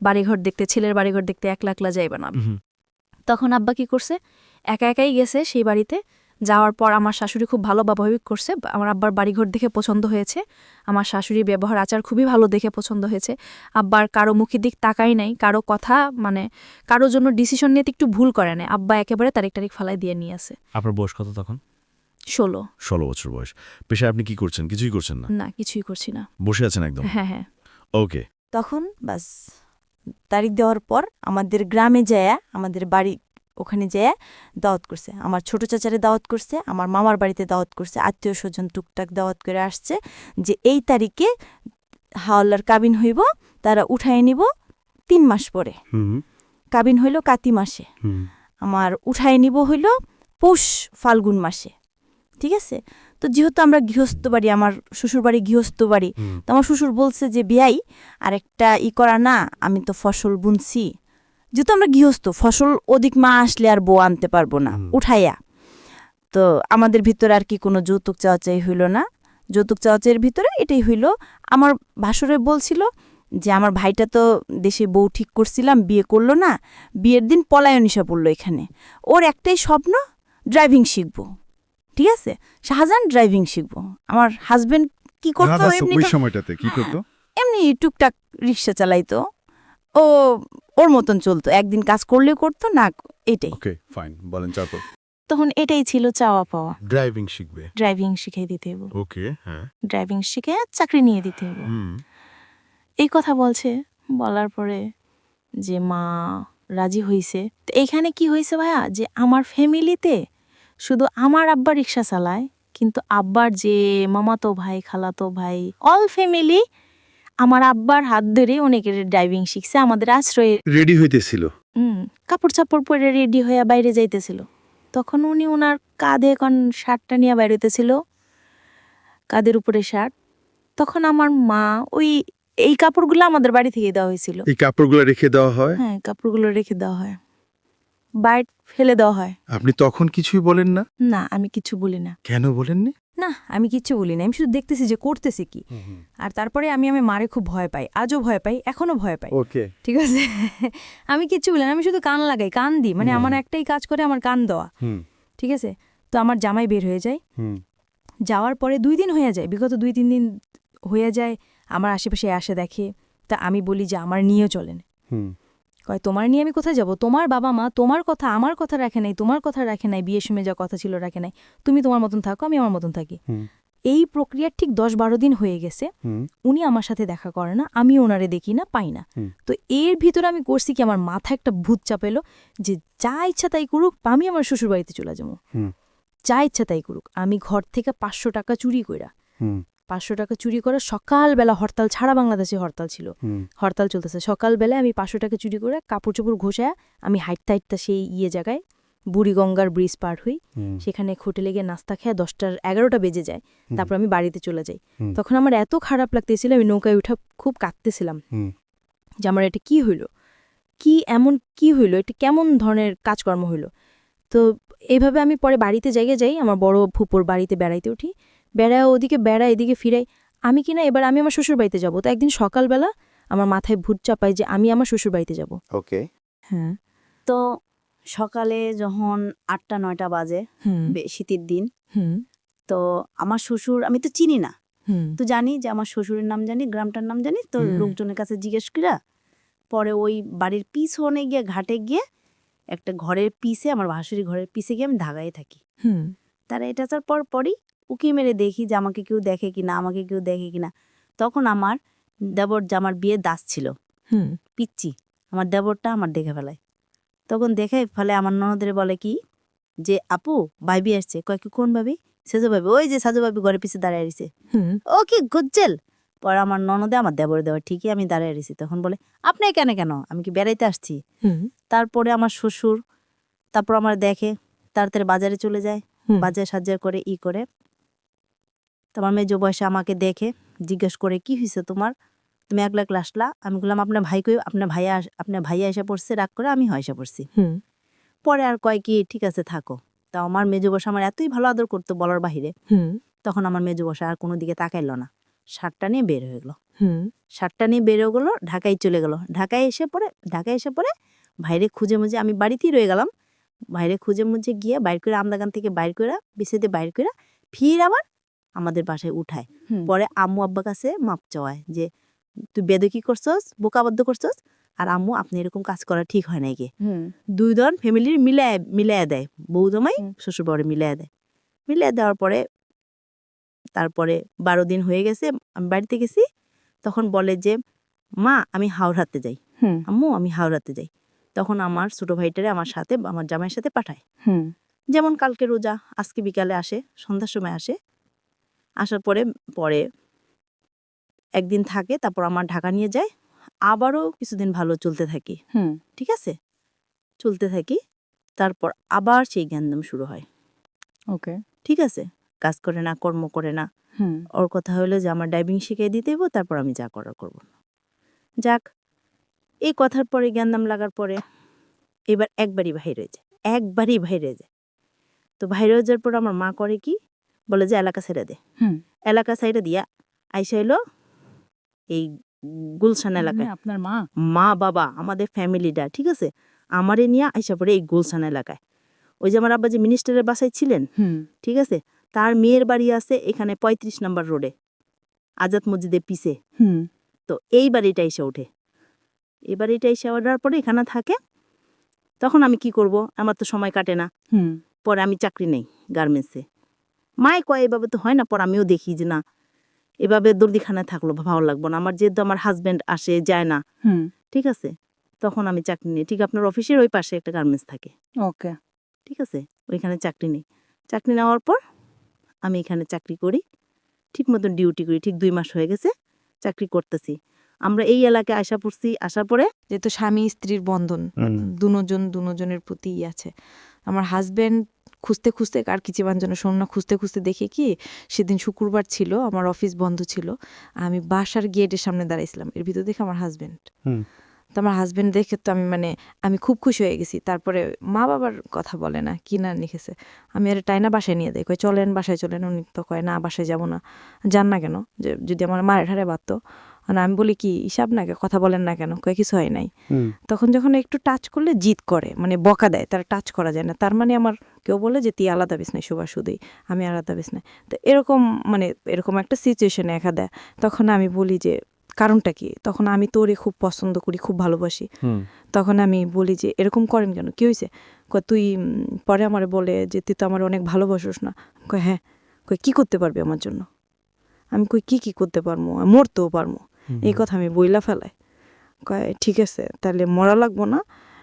বাড়িঘর দেখতে, ছেলের বাড়িঘর দেখতে, একলা যাইবা না। তখন আব্বা কি করছে, একাই গেছে সেই বাড়িতে। যাওয়ার পর আমার শাশুড়ি খুব ভালো ব্যবহার করছে। আমার আব্বার বাড়িঘর দেখে পছন্দ হয়েছে। আমার শাশুড়ির ব্যবহার আচার খুবই ভালো দেখে পছন্দ হয়েছে। আব্বার কারো মুখের দিক তাকাই নাই, কারো কথা মানে কারোর জন্য ডিসিশন নিতে একটু ভুল করে নাই। আব্বা একেবারে তারিখ ফালাই দিয়ে নিয়ে আসে। আপনার বয়স কত তখন? 16 বছর বয়স। পেশায় আপনি কি করছেন? কিছুই করছেন না? না, কিছুই করছি না। বসে আছেন একদম? হ্যাঁ। ওকে। তখন বাস তারিখ দেওয়ার পর আমাদের গ্রামে যায়, আমাদের বাড়ি ওখানে যায় দাওয়াত করছে। আমার ছোট চাচারে দাওয়াত করছে, আমার মামার বাড়িতে দাওয়াত করছে, আত্মীয় স্বজন টুকটাক দাওয়াত করে আসছে যে এই তারিখে হাওলার কাবিন হইব, তারা উঠায় নিব 3 মাস পরে। কাবিন হইল কাতি মাসে, আমার উঠায় নিব হইল পৌষ ফাল্গুন মাসে। ঠিক আছে। তো যেহেতু আমরা গৃহস্থ বাড়ি, আমার শ্বশুর বাড়ি গৃহস্থ বাড়ি, তো আমার শ্বশুর বলছে যে বিয়াই আর একটা করা না, আমি তো ফসল বুনছি, যেহেতু আমরা গৃহস্থ, ফসল অধিক মা আসলে আর বউ আনতে পারবো না উঠাইয়া। তো আমাদের ভিতরে আর কি কোনো যৌতুক চাওয়াচাই হইল না। যৌতুক চাওয়াচাইয়ের ভিতরে এটাই হইল। আমার ভাসুরে বলছিল যে আমার ভাইটা তো দেশে বউ ঠিক করছিলাম, বিয়ে করলো না, বিয়ের দিন পলায়ন এসে পড়লো এখানে। ওর একটাই স্বপ্ন ড্রাইভিং শিখবো, ঠিক আছে, শাহজাহান ড্রাইভিং শিখবো। আমার হাজবেন্ড কি করতো এমনি ওই সময়টাতে কি করতো? এমনি টুকটাক রিক্সা চালাইতো, ও ওর মতন চলতো, একদিন কাজ করলেও করতো না, এটাই। ওকে ফাইন, বলেন তারপর। তখন এটাই ছিল চাওয়া পাওয়া, ড্রাইভিং শিখবে। ড্রাইভিং শিখিয়ে দিতে হবে, ওকে, হ্যাঁ। ড্রাইভিং শিখে চাকরি নিয়ে দিতে হবে। এই কথা বলছে, বলার পরে যে মা রাজি হইছে। তো এইখানে কি হয়েছে ভাইয়া, যে আমার ফ্যামিলিতে শুধু আমার আব্বা রিক্সা চালায়, কিন্তু আব্বার যে মামাতো ভাই, খালাতো ভাই, অল ফ্যামিলি আমার আব্বার হাত ধরে অনেকের ড্রাইভিং শিখছে। আমাদের আশ্রয়ে রেডি হইতেছিল। কাপড় চাপড় পরে রেডি হয়ে বাইরে যাইতেছিল। তখন উনি ওনার কাঁধে এখন শার্টটা নিয়ে বাইরে হইতেছিল, কাঁধের উপরে শার্ট। তখন আমার মা এই কাপড়গুলো আমাদের বাড়ি থেকে দেওয়া হয়েছিল। এই কাপড়গুলো রেখে দেওয়া হয়? হ্যাঁ, কাপড়গুলো রেখে দেওয়া হয়, বাইরে ফেলে দেওয়া হয়। আপনি তখন কিছুই বলেন না? না, আমি কিছু বলি না। কেন বলেননি? না, আমি কিচ্ছু বলি না, আমি শুধু দেখতেছি যে করতেছে কি। আর তারপরে আমি মারে খুব ভয় পাই, আজও ভয় পাই, এখনো ভয় পাই। ওকে, ঠিক আছে। আমি কিচ্ছু বলি না, আমি শুধু কান লাগাই, কান দিই, মানে আমার একটাই কাজ করে আমার কান দেওয়া। ঠিক আছে। তো আমার জামাই বের হয়ে যায়, যাওয়ার পরে 2 দিন হয়ে যায়, বিগত 2-3 দিন হয়ে যায়, আমার আশেপাশে আসে দেখে। তা আমি বলি যে আমার নিয়ে চলেন। কয় তোমার নিয়ে আমি কোথায় যাব, তোমার বাবা মা তোমার কথা আমার কথা রাখে নাই, তোমার কথা রাখে নাই, বিয়ের সময় যা কথা ছিল রাখে নাই, তুমি তোমার মতন থাকো, আমি আমার মতন থাকি। এই প্রক্রিয়ার ঠিক 10-12 দিন হয়ে গেছে, উনি আমার সাথে দেখা করে না, আমি ওনারে দেখি না, পাই না। তো এর ভিতরে আমি করছি কি, আমার মাথায় একটা ভূত চাপেলো যে যা ইচ্ছা তাই করুক, আমি আমার শ্বশুর বাড়িতে চলে যাবো, যা ইচ্ছা তাই করুক। আমি ঘর থেকে 500 টাকা চুরি কইরা, 500 টাকা চুরি করে, সকালবেলা হরতাল, সারা বাংলাদেশে হরতাল ছিল, হরতাল চলতেছে, সকালবেলায় আমি 500 টাকা চুরি করে কাপড় চোপড় ঘষায় আমি হাইটটা সেই জায়গায় বুড়িগঙ্গার ব্রিজ পার হই, সেখানে হোটেলে গিয়ে নাস্তা খেয়ে 10টা-11টা বেজে যায়, তারপর আমি বাড়িতে চলে যাই। তখন আমার এত খারাপ লাগতেছিল, আমি নৌকায় উঠা খুব কাঁদতেছিলাম যে আমার এটা কি হইল, কি হইল, এটা কেমন ধরনের কাজকর্ম হইল। তো এইভাবে আমি পরে বাড়িতে জায়গায় যাই, আমার বড় ফুপুর বাড়িতে বেড়াইতে উঠি, বেড়ায় ওদিকে বেড়ায় এদিকে ফিরাই, আমি কিনা এবার আমি আমার শ্বশুর বাড়িতে যাবো। তো একদিন সকালবেলা আমার মাথায় ভূত চাপাই যে আমি আমার শ্বশুর বাড়িতে যাব। ওকে, হ্যাঁ। তো সকালে যখন 8টা-9টা বাজে, শীতের দিন, তো আমার শ্বশুর, আমি তো চিনি না, তো জানি যে আমার শ্বশুরের নাম জানি, গ্রামটার নাম জানি, তো লোকজনের কাছে জিজ্ঞেস করা পরে ওই বাড়ির পিছনে গিয়ে, ঘাটে গিয়ে একটা ঘরের পিছে, আমার ভাসুরি ঘরের পিছে গিয়ে আমি ধাগায় থাকি। তারা এটা আসার পরই উকি মেরে দেখি যে আমাকে কেউ দেখে কিনা, আমাকে কেউ দেখে কিনা। তখন আমার দেবর, জামার বিয়ে দাস ছিল, পিচ্চি, আমার দেবরটা আমার দেখে ফেলায়। তখন দেখে ফেলে আমার ননদের বলে কি যে আপু ভাইবি আসছে। কয় কি, কোন ভাবি? সেজো ভাবি, ওই যে সাজু ভাবি ঘরের পিছে দাঁড়িয়ে রয়েছে। ও কি গজ্জেল। পরে আমার ননদে, আমার দেবর ঠিকই আমি দাঁড়িয়ে রয়েছি। তখন বলে আপনি কেন, আমি কি বেড়াইতে আসছি। তারপরে আমার শ্বশুর তারপর আমার দেখে, তাড়াতাড়ি বাজারে চলে যায়, বাজার সাজার করে করে। তোমার মেজো বয়সে আমাকে দেখে জিজ্ঞেস করে কি হয়েছে তোমার, তুমি একলা আসলা। আমি বললাম আপনার ভাই কই, আপনার ভাইয়া এসে পড়ছে, রাগ করে আমি এসে পড়ছি। পরে আর কয় কি ঠিক আছে থাকো। তা আমার মেজো বসা আমার এতই ভালো আদর করতো বলার বাহিরে। তখন আমার মেজো বসা আর কোনো দিকে তাকাইল না, শার্টটা নিয়ে বের হয়ে গেল, শার্টটা নিয়ে বের হয়ে গেলো, ঢাকায় চলে গেল। ঢাকায় এসে পরে ভাইরে খুঁজে মুজে, আমি বাড়িতেই রয়ে গেলাম, ভাইরে খুঁজে মুজে গিয়ে বাইর করে, আমদাগান থেকে বাইর করে, বিছেতে বাইর করে ফির আমাদের বাসায় উঠায়। পরে আম্মু আব্বা কাছে মাপ চাওয়ায় যে তুই বেদকি করছস, বোকাবদ্ধ করছস, আর আম্মু আপনি এরকম কাজ করা ঠিক হয় নাই গে। 2 জন ফ্যামিলির মিলাইয়া দেয়, বউ জামাই শ্বশুর বাড়ি মিলাইয়া দেওয়ার পরে তারপরে 12 দিন হয়ে গেছে, আমি বাড়িতে গেছি। তখন বলে যে মা আমি হাওড়াতে যাই, আম্মু আমি হাওড়াতে যাই। তখন আমার ছোট ভাইটারে আমার সাথে, আমার জামাইয়ের সাথে পাঠায়। যেমন কালকে রোজা, আজকে বিকালে আসে, সন্ধ্যার সময় আসে। আসার পরে একদিন থাকে, তারপর আমার ঢাকা নিয়ে যায়। আবারও কিছুদিন ভালো চলতে থাকি, ঠিক আছে, চলতে থাকি। তারপর আবার সেই জ্ঞানদাম শুরু হয়। ওকে, ঠিক আছে, কাজ করে না, কর্ম করে না। ওর কথা হলো যে আমার ড্রাইভিং শিখিয়ে দিতে হইব, তারপর আমি যা করার করব। যাক, এই কথার পরে জ্ঞানদাম লাগার পরে এবার একবারই বাইরে যায়। তো বাইরে যাওয়ার পর আমার মা করে কি, বলে যে এলাকা ছেড়ে দে। এলাকা ছেড়ে দিয়া আইসা এলো এই গুলশান এলাকায়। আপনার মা মা বাবা আমাদের ফ্যামিলিটা, ঠিক আছে, আমারে নিয়ে আইসা পড়ে এই গুলশান এলাকায়। ওই যে আমার আব্বা যে মিনিস্টারের বাসায় ছিলেন, ঠিক আছে, তার মেয়ের বাড়ি আছে এখানে 35 নম্বর রোডে, আজাদ মসজিদের পিছে। তো এই বাড়িটা এসে ওঠে। এই বাড়িটা এসে ওঠার পরে এখানে থাকে। তখন আমি কি করব, আমার তো সময় কাটে না। পরে আমি চাকরি নেই গার্মেন্টসে। মায়ে কয় এভাবে তো হয় না। পর আমিও দেখি যে না, এভাবে দর্দিখানায় থাকলো ভালো লাগবো না আমার, যেহেতু আমার হাজব্যান্ড আসে যায় না, ঠিক আছে। তখন আমি চাকরি নিই। ঠিক আপনার অফিসের ওই পাশে একটা গার্মেন্টস থাকে, ওকে, ঠিক আছে, ওইখানে চাকরি নিই। চাকরি নেওয়ার পর আমি এখানে চাকরি করি, ঠিক মতন ডিউটি করি। ঠিক 2 মাস হয়ে গেছে চাকরি করতেছি। আমরা এই এলাকায় আসা পড়ছি। আসার পরে যেহেতু স্বামী স্ত্রীর বন্ধন, দুজনের প্রতি আছে। আমার হাজবেন্ড খুঁজতে খুঁজতে আর কি চিবাঞ্জনের সন্না খুঁজতে খুঁজতে দেখি কি সেদিন শুক্রবার ছিল, আমার অফিস বন্ধ ছিল, আমি বাসার গেটের সামনে দাঁড়াইছিলাম, এর ভিতর দেখে আমার হাজবেন্ড। তো আমার হাজবেন্ড দেখে তো আমি খুব খুশি হয়ে গেছি। তারপরে মা বাবার কথা বলে না, কি না লিখেছে, আমি আর টাইনা বাসায় নিয়ে দেয়, কয় চলেন বাসায় চলেন। উনি তো কয় না বাসায় যাব না। যান না কেন, যে যদি আমার মারে ঠারে বাঁধত। মানে আমি বলি কি হিসাব না, কথা বলেন না কেন, কয় কিছু হয় নাই। তখন যখন একটু টাচ করলে জিদ করে, মানে বকা দেয়, তারা টাচ করা যায় না। তার মানে আমার কেউ বলে যে তুই আলাদা বিছ নাই, সুবা সুদেই আমি আলাদা বিছ নাই। তো এরকম একটা সিচুয়েশনে একা দেয়। তখন আমি বলি যে কারণটা কি, তখন আমি তোরে খুব পছন্দ করি, খুব ভালোবাসি। তখন আমি বলি যে এরকম করেন কেন, কি হয়েছে, তুই পরে আমার বলে যে তুই তো আমার অনেক ভালোবাসিস না। কয় হ্যাঁ। কয় কি করতে পারবি আমার জন্য। আমি কই কি করতে পারবো, মরতেও পারবো। এই কথা আমি বইলা ফেলাই। কয় ঠিক আছে তাহলে মরা লাগবো না।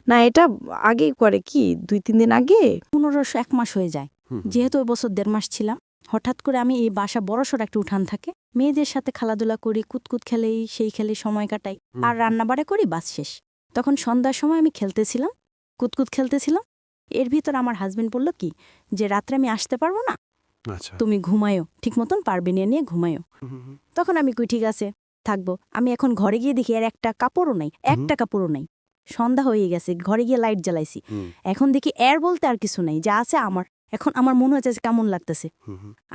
না এটা আগেই করে, কি 2-3 দিন আগে 15 1 মাস হয়ে যায়। যেহেতু ওই বছর 1.5 মাস ছিলাম, হঠাৎ করে আমি এই বাসা বড়সড় একটা উঠান থাকে, মেয়েদের সাথে খেলাধুলা করি, কুতকুত খেলেই সেই খেলে সময় কাটাই, আর রান্না বাড়া করি, বাস শেষ। তখন সন্ধ্যার সময় আমি খেলতেছিলাম, কুতকুত খেলতেছিলাম। এর ভিতর আমার হাজবেন্ড বলল কি যে রাত্রে আমি আসতে পারবো না, তুমি ঘুমায়ো, ঠিক মতন পারবি নিয়ে ঘুমায়ো। তখন আমি কই ঠিক আছে থাকবো। আমি এখন ঘরে গিয়ে দেখি আর একটা কাপড়ও নাই, একটা কাপড়ও নাই। সন্ধ্যা হয়ে গেছে, ঘরে গিয়ে লাইট জ্বালাইছি। এখন দেখি এর বলতে আর কিছু নাই, যা আছে আমার। এখন আমার মনে হচ্ছে যে কেমন লাগতেছে।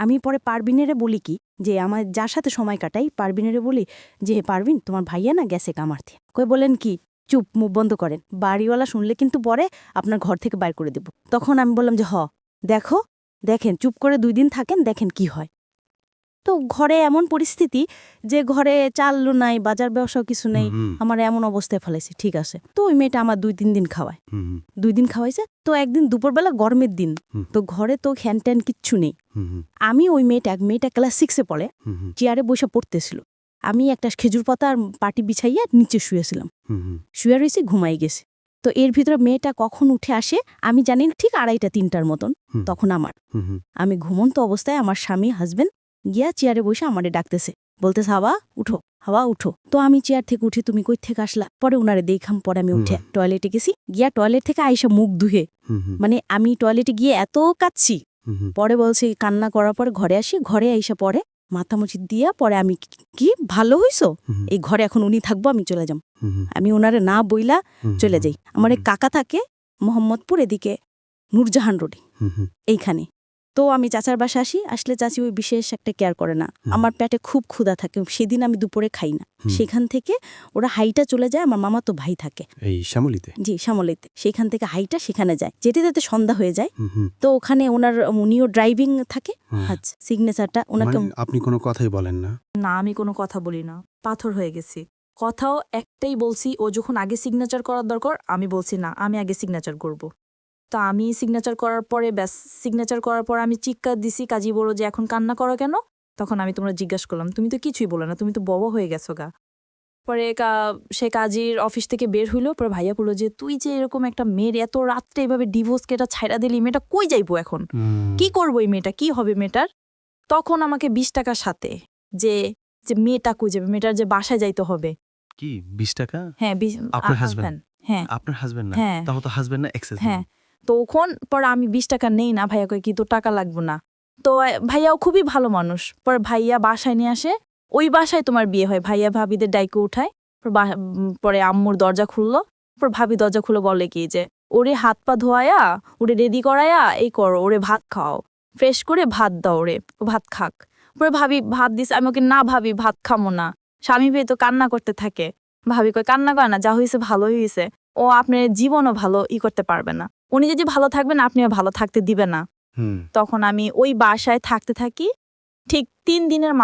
আমি পরে পারবিনেরে বলি কি যে আমার যার সাথে সময় কাটাই, পারবিনেরে বলি যে পারবিন তোমার ভাইয়া না গেছে কামার্থে। কই বলেন কি, চুপ, মুখ বন্ধ করেন, বাড়িওয়ালা শুনলে কিন্তু পরে আপনার ঘর থেকে বাইর করে দেব। তখন আমি বললাম যে দেখেন চুপ করে 2 দিন থাকেন, দেখেন কি হয়। তো ঘরে এমন পরিস্থিতি যে ঘরে চালও নাই, বাজার ব্যবসাও কিছু নেই, আমার এমন অবস্থায় ফেলেছি। ঠিক আছে, তো ওই মেয়েটা আমার 2-3 দিন খাওয়ায়, 2 দিন খাওয়াইছে। তো একদিন দুপুরবেলা গরমের দিন, তো ঘরে তো ফ্যান ট্যান কিচ্ছু নেই। আমি ওই মেয়েটা ক্লাস 6-এ পড়ে, চেয়ারে বসে পড়তেছিল। আমি একটা খেজুর পাতা আর পাটি বিছাইয়া নিচে শুয়েছিলাম, শুয়ে রয়েছি, ঘুমাই গেছে। তো এর ভিতরে মেয়েটা কখন উঠে আসে আমি জানি না, ঠিক 2:30-3টার মতন। তখন আমি ঘুমন্ত অবস্থায় আমার স্বামী হাজবেন্ড গিয়া চেয়ারে বসে আমারে ডাকতেছে, বলতেছে হাওয়া উঠো। তো আমি চেয়ার থেকে উঠে তুমি কই থেকে আসলা, পরে ওনারে দেখাম। পরে আমি উঠে টয়লেটে গেছি, গিয়া টয়লেট থেকে আইসা মুখ ধুয়ে, মানে আমি টয়লেটে গিয়ে এত কাঁদছি। পরে বলছে কান্না করার পরে ঘরে আসি, ঘরে আইসা পরে মাথা মুছি দিয়া পরে আমি কি ভালো হইছো, এই ঘরে এখন উনি থাকবো, আমি চলে যাম। আমি ওনারে না বইলা চলে যাই। আমার এক কাকা থাকে মোহাম্মদপুর, এদিকে নূরজাহান রোডে, এইখানে। তো আমি চাচার বাসা আসলে চাচি ওই বিশেষ একটা কেয়ার করে না। আমার পেটে খুব ক্ষুধা থাকে, সেদিন আমি দুপুরে খাই না। সেখান থেকে ওরা হাইটা চলে যায়, আমার মামা তো ভাই থাকে এই শ্যামলীতে, জি শ্যামলীতে, সেখান থেকে হাইটা সেখানে যায়, যেতে সন্ধ্যা হয়ে যায়। তো ওখানে উনিও ড্রাইভিং থাকে, আচ্ছা সিগনেচারটা ওনাকে। আপনি কোনো কথাই বলেন না? না, আমি কোনো কথা বলি না, পাথর হয়ে গেছি। কথাও একটাই বলছি, ও যখন আগে সিগনেচার করার দরকার, আমি বলছি না, আমি আগে সিগনেচার করব। তা আমি সিগনেচার করার পরে সিগনেচার করার পর আমি চিৎকার দিছি, কাজী বলো যে এখন কান্না করো কেন। তখন আমি তোমরা জিজ্ঞাসা করলাম, তুমি তো কিছুই বলো না, তুমি তো বড় হয়ে গেছো গা। পরে সে কাজীর অফিস থেকে বের হইলো, পরে ভাইয়া বললো যে তুই যে এরকম একটা মেয়ের এত রাত্রে এভাবে ডিভোর্স কেটা ছাইড়া দিলি, মেয়েটা কই যাইবো এখন, কি করবো এই মেয়েটা, কি হবে মেয়েটার। তখন আমাকে 20 টাকার সাথে যে মেয়েটা কই যাবে, মেয়েটার যে বাসায় যাইতে হবে। কি 20 টাকা? হ্যাঁ, আপনার হাজবেন্ড? হ্যাঁ, আপনার হাজবেন্ড না? হ্যাঁ, তাও তো হাজবেন্ড না, এক্স। হ্যাঁ। তখন পরে আমি 20 টাকা নেই না, ভাইয়া কই কি তোর টাকা লাগবো না। তো ভাইয়াও খুবই ভালো মানুষ, পরে ভাইয়া বাসায় নিয়ে আসে, ওই বাসায় তোমার বিয়ে হয়। ভাইয়া ভাবিদের ডাইকে উঠায়, পরে আম্মুর দরজা খুললো, পর ভাবি দরজা খুলে বলে কি যে ওরে হাত পা ধোয়ায়া, ওরে রেডি করায়া এই করো, ওরে ভাত খাও, ফ্রেশ করে ভাত দাও, ওরে ও ভাত খাক। পরে ভাবি ভাত দিস, আমি ওকে না ভাবি ভাত খামো না, স্বামী পেয়ে তো কান্না করতে থাকে। ভাবি কই কান্না করে না, যা হয়েছে ভালোই হয়েছে, ও আপনার জীবনও ভালো করতে পারবে না, উনি যদি ভালো থাকবেন আপনিও ভালো থাকতে দিবে না। তখন আমি ওই বাসায় থাকতে থাকি। ঠিক 3 দিনের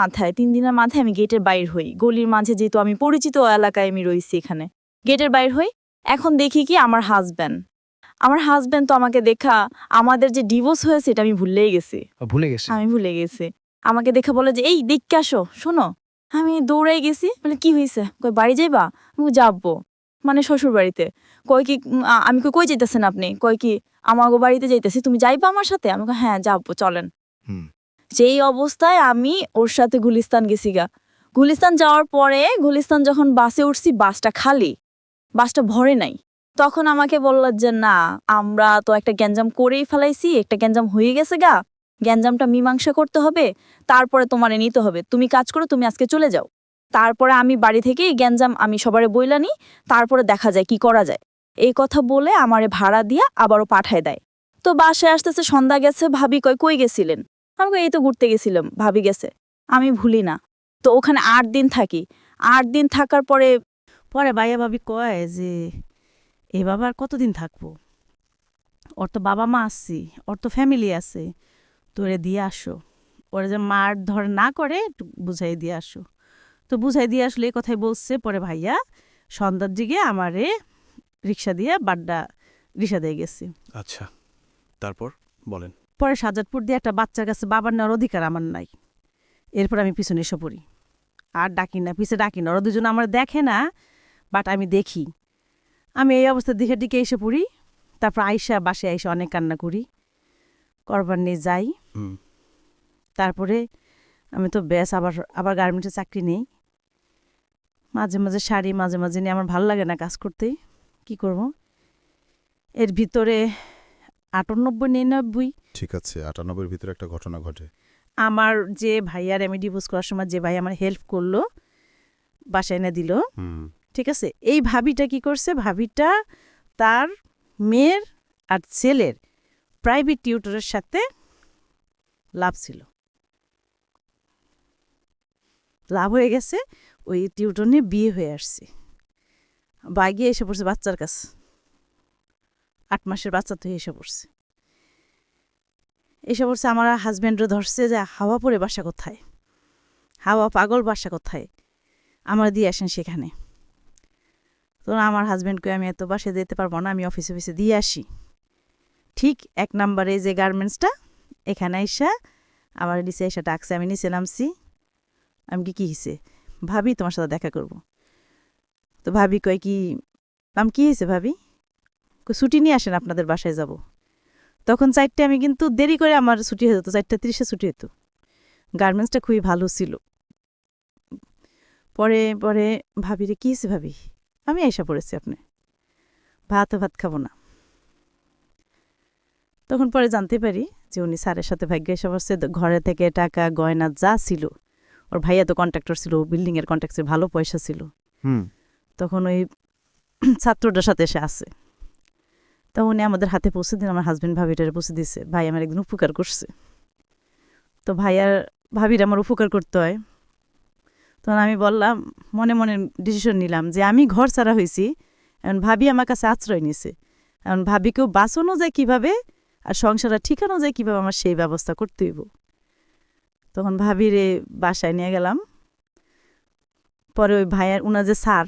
মাথায় আমি গেটের বাইর হই, গলির মাঝে, যেহেতু আমি পরিচিত এলাকায় আমি রয়েছি, এখানে গেটের বাইর হই। এখন দেখি কি আমার হাজব্যান্ড তো আমাকে দেখা, আমাদের যে ডিভোর্স হয়েছে এটা আমি ভুলে গেছি। আমি ভুলে গেছি। আমাকে দেখে বলে যে এই দেখকে আসো, শোনো। আমি দৌড়াই গেছি, বলে কি হয়েছে? কই বাড়ি যাইবা? আমি যাবো, মানে শ্বশুর বাড়িতে। কই কি আমি কই যাইতেছেন আপনি? কই কি আমাগো বাড়িতে যাইতেছি, তুমি যাইবা আমার সাথে? আমি কই হ্যাঁ যাবো, চলেন। সেই অবস্থায় আমি ওর সাথে গুলিস্তান গেছি গা। গুলিস্তান যাওয়ার পরে, গুলিস্তান যখন বাসে উঠছি, বাসটা খালি, বাসটা ভরে নাই। তখন আমাকে বলল যে না, আমরা তো একটা গ্যাঞ্জাম করেই ফেলাইছি, একটা গ্যাঞ্জাম হয়ে গেছে গা, গ্যাঞ্জামটা মীমাংসা করতে হবে, তারপরে তোমারে নিতে হবে। তুমি কাজ করো, তুমি আজকে চলে যাও। তারপরে আমি বাড়ি থেকে গ্যাঞ্জাম আমি সবারে বইলা নি, তারপরে দেখা যায় কি করা যায়। এই কথা বলে আমারে ভাড়া দিয়া আবারও পাঠায় দেয়। তো বাসায় আসতেছে, সন্ধ্যা গেছে। ভাবি কই গেছিলেন? আমি কই এই তো ঘুরতে গেছিলাম, ভাবি গেছে। আমি ভুলি না। তো ওখানে 8 দিন থাকি। 8 দিন থাকার পরে ভাইয়া ভাবি কয় যে এ বাবা আর কতদিন থাকবো, ওর তো বাবা মা আসছি, ওর তো ফ্যামিলি আছে, তোরে দিয়ে আসো, ওরা যে মার ধর না করে একটু বুঝাই দিয়ে আসো। তো বুঝাই দিয়ে আসলে এই কথাই বলছে। পরে ভাইয়া সন্ধ্যার দিকে আমারে রিক্সা দিয়ে বাড্ডা রিক্সা দিয়ে গেছি। আচ্ছা, তারপর বলেন। পরে সাজাদপুর দিয়ে একটা বাচ্চার কাছে বাবার নেওয়ার অধিকার আমার নাই। এরপর আমি পিছনে এসে পড়ি, আর ডাকি না, পিছে ডাকি না। ওরা দুজন আমার দেখে না, বাট আমি দেখি। আমি এই অবস্থার দিকে এসে পড়ি। তারপর বাসে আইসা অনেক কান্না করি, করবার নিয়ে যাই। তারপরে আমি তো ব্যাস আবার গার্মেন্টসে চাকরি নেই। মাঝে মাঝে শাড়ি, মাঝে মাঝে নিয়ে আমার ভালো লাগে না কাজ করতে, কি করব। এর ভিতরে 98-99, ঠিক আছে, 98-এর ভিতরে একটা ঘটনা ঘটে। আমার যে ভাইয়ার আমি ডিভোর্স করার সময় যে ভাই আমার হেল্প করলো, বাসায় এনে দিল, ঠিক আছে। এই ভাবিটা কি করছে, ভাবিটা তার মেয়ের আর ছেলের প্রাইভেট টিউটরের সাথে লাভ ছিল, লাভ হয়ে গেছে। ওই টিউটর নিয়ে বিয়ে হয়ে আসছে, বাইগে এসে পড়ছে বাচ্চার কাছে। 8 মাসের বাচ্চা তো এসে পড়ছে। আমার হাজব্যান্ডও ধরছে যে হাওয়া পরে বাসা কোথায়, হাওয়া পাগল বাসা কোথায়, আমার দিয়ে আসেন সেখানে। তো আমার হাজব্যান্ডকে আমি এত বাসায় যেতে পারবো না, আমি অফিসে দিয়ে আসি। ঠিক 1 নম্বরে যে গার্মেন্টসটা, এখানে আইসা আমার নিচে এসে ডাকছে। আমি নিচে নামছি। আমি কি হিসে, ভাবি তোমার সাথে দেখা করব। তো ভাবি কয় কি, আমি কি হয়েছে ভাবি? ছুটি নিয়ে আসেন, আপনাদের বাসায় যাব। তখন 4টে, আমি কিন্তু দেরি করে আমার ছুটি হয়ে যেত, 4:30 ছুটি হতো। গার্মেন্টসটা খুবই ভালো ছিল। পরে ভাবিরে কি হয়েছে ভাবি, আমি আইসা পড়েছি, আপনি ভাত খাবো না। তখন পরে জানতে পারি যে উনি স্যারের সাথে ভাগ্য এসে পড়ছে। ঘরে থেকে টাকা গয়না যা ছিল, ওর ভাইয়া তো কন্ট্রাক্টর ছিল, বিল্ডিংয়ের কন্ট্রাক্টর, ভালো পয়সা ছিল। তখন ওই ছাত্রটার সাথে এসে আসে। তখন উনি আমাদের হাতে পৌঁছে দিন, আমার হাজব্যান্ড ভাবিটারে পৌঁছে দিছে। ভাই আমার একদিন উপকার করছে, তো ভাবির আমার উপকার করতে হয়। তখন আমি বললাম, মনে মনে ডিসিশন নিলাম যে আমি ঘর ছাড়া হয়েছি, এখন ভাবি আমার কাছে আশ্রয় নিছে, এখন ভাবিকেও বাঁচানো যায় কীভাবে আর সংসারটা ঠিকানো যায় কীভাবে, আমার সেই ব্যবস্থা করতে হইব। তখন ভাবিরে বাসায় নিয়ে গেলাম। পরে ওই ভাইয়ার উনার যে স্যার,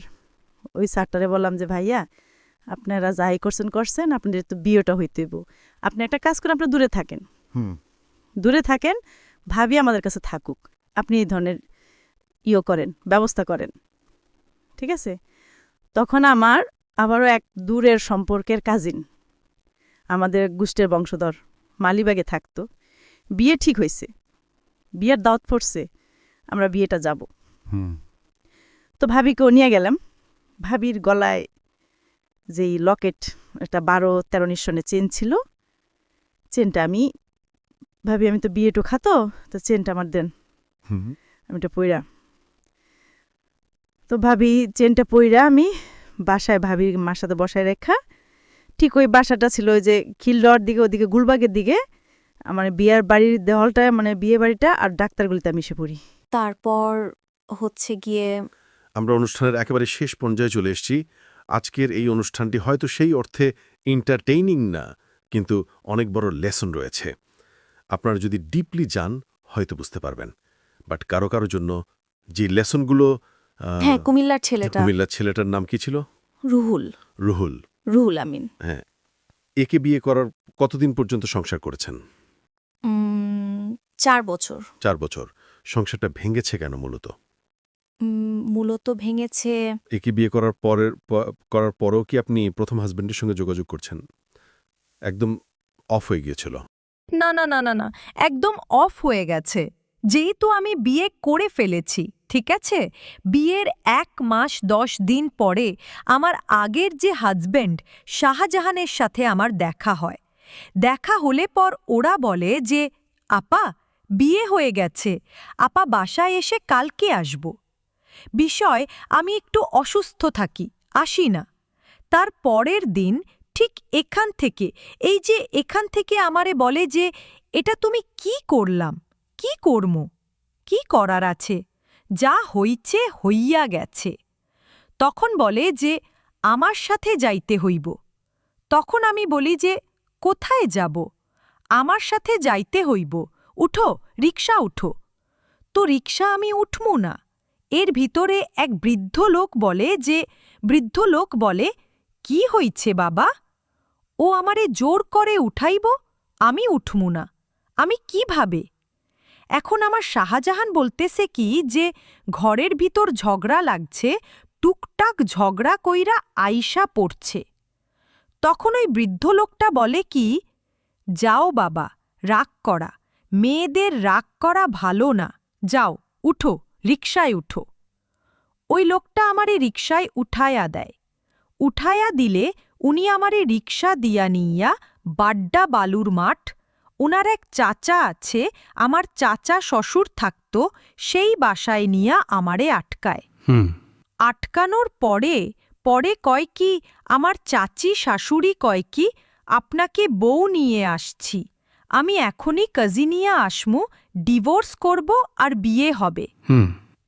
ওই স্যারটারে বললাম যে ভাইয়া, আপনারা যাই করছেন, আপনাদের তো বিয়েটা হইতে হইব, আপনি একটা কাজ করেন, আপনারা দূরে থাকেন, ভাবি আমাদের কাছে থাকুক, আপনি এই ধরনের করেন, ব্যবস্থা করেন, ঠিক আছে। তখন আমার আবারও এক দূরের সম্পর্কের কাজিন, আমাদের গোষ্ঠীর বংশধর, মালিবাগে থাকতো। বিয়ে ঠিক হয়েছে, বিয়ের দাওয়াত পড়ছে, আমরা বিয়েটা যাব। তো ভাবিকেও নিয়ে গেলাম। ভাবির গলায় যেই লকেট, একটা 12-13 নিঃসনের চেন ছিল, চেনটা আমি তো বিয়েটা খাতো, তো চেনটা আমার দেন, আমি এটা পইরা। তো ভাবি চেনটা পইরা আমি বাসায় ভাবির মার সাথে বসায় রেখা, ঠিক ওই বাসাটা ছিল ওই যে খিলরর দিকে, ওদিকে গুলবাগের দিকে, আমার বিয়ের বাড়ির দেওয়ালটা, মানে বিয়ে বাড়িটা আর ডাক্তারগুলিতে আমি এসে পড়ি। তারপর হচ্ছে গিয়ে আমরা অনুষ্ঠানের একেবারে শেষ পর্যায়ে চলে এসেছি। আজকের এই অনুষ্ঠানটি হয়তো সেই অর্থে এন্টারটেইনিং না, কিন্তু অনেক বড় লেসন রয়েছে। আপনারা যদি ডিপলি যান হয়তো বুঝতে পারবেন। বাট কারো কারো জন্য যে লেসনগুলো হ্যাঁ, কুমিল্লার ছেলেটা কুমিল্লার ছেলেটার নাম কি ছিল? রুহুল রুহুল। রুহুল আমিন। হ্যাঁ, একে বিয়ে করার কতদিন পর্যন্ত সংসার করেছেন? 4 বছর। 4 বছর। সংসারটা ভেঙেছে কেন মূলত? মূলত ভেঙেছে একে বিয়ে করার পরেও কি আপনি প্রথম হাজবেন্ডের সঙ্গে যোগাযোগ করছেন? একদম অফ হয়ে গিয়েছিল? না না না না না, একদম অফ হয়ে গেছে। যেহেতু আমি বিয়ে করে ফেলেছি, ঠিক আছে, বিয়ের 1 মাস 10 দিন পরে আমার আগের যে হাজব্যান্ড শাহজাহানের সাথে আমার দেখা হয়। দেখা হলে পর ওরা বলে যে আপা বিয়ে হয়ে গেছে, আপা বাসায় এসে কালকে আসব। বিষয় আমি একটু অসুস্থ থাকি, আসি না। তার পরের দিন ঠিক এখান থেকে, এই যে এখান থেকে আমারে বলে যে এটা তুমি কি করলাম, কি কর্ম, কি করার আছে, যা হইছে হইয়া গেছে। তখন বলে যে আমার সাথে যাইতে হইব। তখন আমি বলি যে কোথায় যাব? আমার সাথে যাইতে হইব, উঠো, রিকশা উঠো। তো রিকশা আমি উঠমু না। এর ভিতরে এক বৃদ্ধ লোক বলে কি হইছে বাবা? ও আমারে জোর করে উঠাইব, আমি উঠমু না। আমি কিভাবে? এখন আমার শাহজাহান বলতেছে কি যে ঘরের ভিতর ঝগড়া লাগছে, টুকটাক ঝগড়া কইরা আইসা পড়ছে। তখন ওই বৃদ্ধ লোকটা বলে কি, যাও বাবা, রাগ করা, মেয়েদের রাগ করা ভালো না, যাও উঠো, রিকশায় উঠো। ওই লোকটা আমারে রিকশায় উঠায়া দেয়। উঠায়া দিলে উনি আমারে রিকশা দিয়া নিয়া বাড্ডা বালুর মাঠ, ওনার এক চাচা আছে, আমার চাচা শ্বশুর থাকত, সেই বাসায় নিয়া আমারে আটকায়। আটকানোর পরে কয় কি, আমার চাচি শাশুড়ি কয় কি, আপনাকে বউ নিয়ে আসছি, আমি এখনই কাজিনিয়া আসমু, ডিভোর্স করব আর বিয়ে হবে।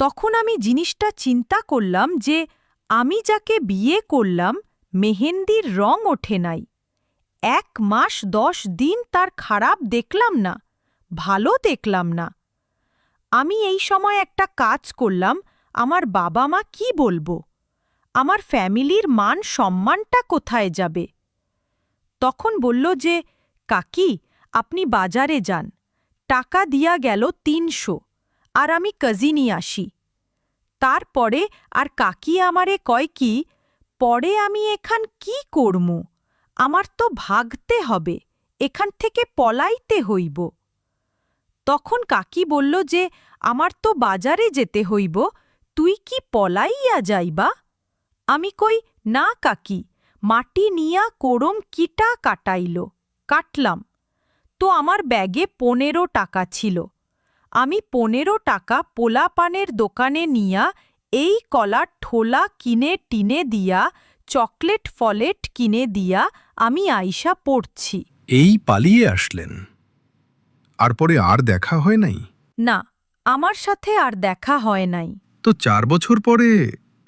তখন আমি জিনিসটা চিন্তা করলাম যে আমি যাকে বিয়ে করলাম মেহেন্দির রং ওঠে নাই। 1 মাস 10 দিন তার খারাপ দেখলাম না, ভালো দেখলাম না। আমি এই সময় একটা কাজ করলাম, আমার বাবা মা কি বলবো? আমার ফ্যামিলির মান সম্মানটা কোথায় যাবে? তখন বলল যে কাকি আপনি বাজারে যান, টাকা দিয়া গেল 300, আর আমি কাজিনি আসি। তারপরে আর কাকি আমারে কয় কি, পরে আমি এখান কি করমু? আমার তো ভাগতে হবে, এখান থেকে পলাইতে হইব। তখন কাকি বলল যে আমার তো বাজারে যেতে হইব, তুই কি পলাইয়া যাইবা? আমি কই না কাকি, মাটি নিয়া কোরম কিটা কাটাইল, কাটলাম। তো আমার ব্যাগে 15 টাকা ছিল। আমি 15 টাকা পোলা পানের দোকানে নিয়া এই কলার ঠোলা কিনে টিনে দিয়া, চকলেট ফলেট কিনে দিয়া আমি আইসা পড়ছি। এই পালিয়ে আসলেন, আর পরে আর দেখা হয় নাই? না, আমার সাথে আর দেখা হয় নাই। তো 4 বছর পরে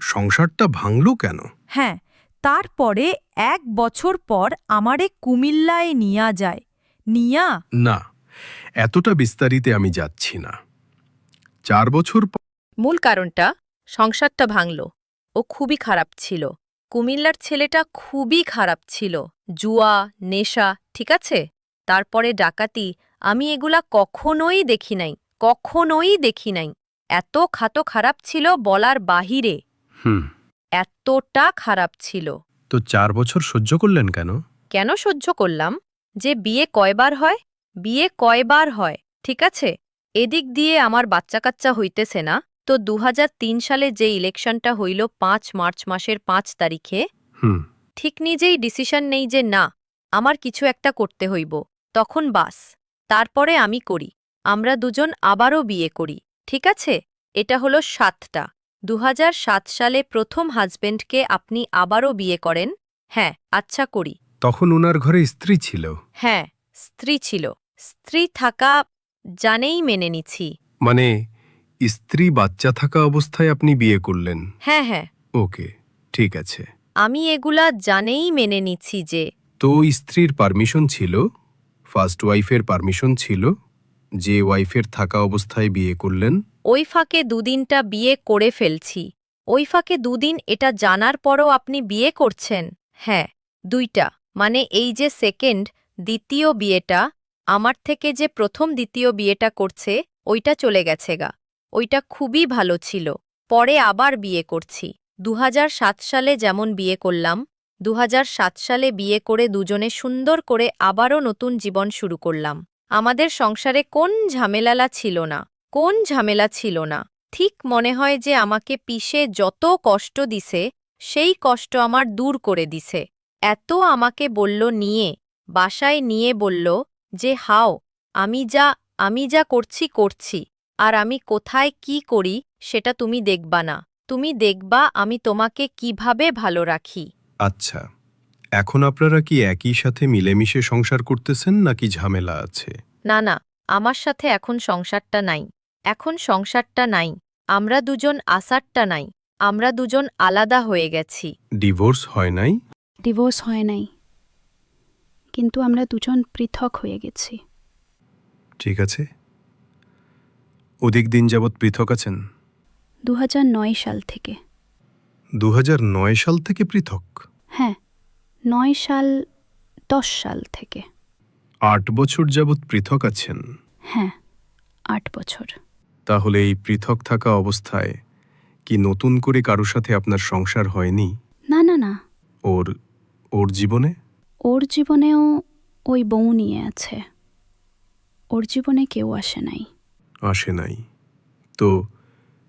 সংসারটা ভাঙল কেন? হ্যাঁ, তারপরে 1 বছর পর আমারে কুমিল্লায় নিয়া যায়। না, এতটা বিস্তারিতে আমি যাচ্ছি না। 4 বছর মূল কারণটা সংসারটা ভাঙল। ও খুবই খারাপ ছিল। কুমিল্লার ছেলেটা খুবই খারাপ ছিল, জুয়া, নেশা, ঠিক আছে? তারপরে ডাকাতি, আমি এগুলা কখনোই দেখি নাই। এত খারাপ ছিল বলার বাহিরে, এতটা খারাপ ছিল। তো 4 বছর সহ্য করলেন কেন? কেন সহ্য করলাম? যে বিয়ে কয়বার হয়, ঠিক আছে? এদিক দিয়ে আমার বাচ্চা কাচ্চা হইতেছে না, তো 2003 সালে যে ইলেকশনটা হইল 5 মার্চ মাসের 5 তারিখে, ঠিক নিজেই ডিসিশন নেই যে না, আমার কিছু একটা করতে হইব। তখন বাস, তারপরে আমি করি, আমরা দুজন আবারও বিয়ে করি, ঠিক আছে? এটা হলো 7টা। 2007 সালে প্রথম হাজবেন্ডকে আপনি আবারও বিয়ে করেন? হ্যাঁ, আচ্ছা করি। তখন ওনার ঘরে স্ত্রী ছিল? হ্যাঁ, স্ত্রী ছিল। স্ত্রী থাকা জানেই মেনে নিছি। মানে স্ত্রী বাচ্চা থাকা অবস্থায় আপনি বিয়ে করলেন? হ্যাঁ হ্যাঁ, ওকে, ঠিক আছে। আমি এগুলা জানেই মেনে নিচ্ছি যে তো স্ত্রীর পারমিশন ছিল, ফার্স্ট ওয়াইফের পারমিশন ছিল, যে ওয়াইফের থাকা অবস্থায় বিয়ে করলেন? ওই ফাঁকে দুদিনটা বিয়ে করে ফেলছি। ওই ফাঁকে দুদিন এটা জানার পরও আপনি বিয়ে করছেন? হ্যাঁ, 2টা, মানে এই যে সেকেন্ড, দ্বিতীয় বিয়েটা, আমার থেকে যে প্রথম দ্বিতীয় বিয়েটা করছে ওইটা চলে গেছে গা। ওইটা খুবই ভালো ছিল। পরে আবার বিয়ে করছি। 2007 সালে যেমন বিয়ে করলাম, 2007 সালে বিয়ে করে দুজনে সুন্দর করে আবারও নতুন জীবন শুরু করলাম। আমাদের সংসারে কোন ঝামেলা ছিল না। ঠিক মনে হয় যে আমাকে পিষে যত কষ্ট দিছে সেই কষ্ট আমার দূর করে দিছে। এত আমাকে বলল বাসায় নিয়ে বলল যে হাও, আমি যা করছি, আর আমি কোথায় কি করি সেটা তুমি দেখবা না। তুমি দেখবা আমি তোমাকে কিভাবে ভালো রাখি। আচ্ছা, এখন আপনারা কি একই সাথে মিলেমিশে সংসার করতেছেন নাকি ঝামেলা আছে? না, আমার সাথে এখন সংসারটা নাই। আমরা দুজন আসারটা নাই। আমরা দুজন আলাদা হয়ে গেছি। ডিভোর্স হয় নাই? ডিভোর্স হয় নাই, কিন্তু আমরা দুজন পৃথক হয়ে গেছি। ঠিক আছে। অধিক দিন যাবৎ পৃথক আছেন? 2009 সাল থেকে। 2009 সাল থেকে পৃথক? হ্যাঁ, 9 সাল 10 সাল থেকে। 8 বছর যাবৎ পৃথক আছেন? হ্যাঁ, 8 বছর। তাহলে এই পৃথক থাকা অবস্থায় কি নতুন করে কারো সাথে আপনার সংসার হয়নি? না। ওর জীবনে? ওর জীবনেও ওই বউ নিয়ে আছে। ওর জীবনে কেউ আসে নাই। তো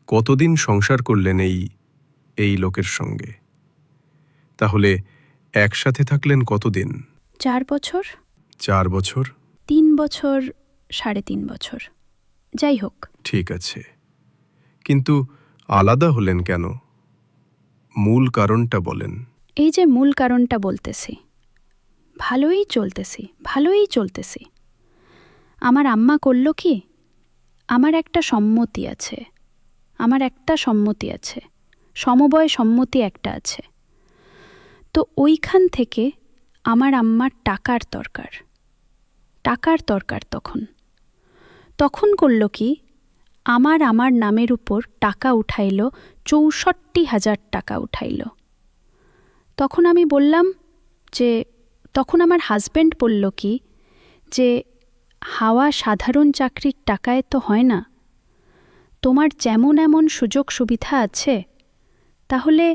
কতদিন সংসার করলেন এই লোকের সঙ্গে? তাহলে একসাথে থাকলেন কতদিন? 4 বছর। 4 বছর? 3 বছর, 3.5 বছর, যাই হোক। ঠিক আছে, কিন্তু আলাদা হলেন কেন? মূল কারণটা বলেন। এই যে মূল কারণটা বলতেছি, ভালোই চলতেছি। আমার আম্মা করল কি, আমার একটা সম্মতি আছে, সমবয় সম্মতি একটা আছে। তো ওইখান থেকে আমার আম্মার টাকার দরকার তখন করল কি, আমার নামের উপর টাকা উঠাইল, 64,000 টাকা উঠাইল। তখন আমি বললাম যে, তখন আমার হাজব্যান্ড বলল কি যে, হাওয়া সাধারণ চাকরির টাকায় তো হয় না, তোমার যেমন এমন সুযোগ সুবিধা আছে, তাহলে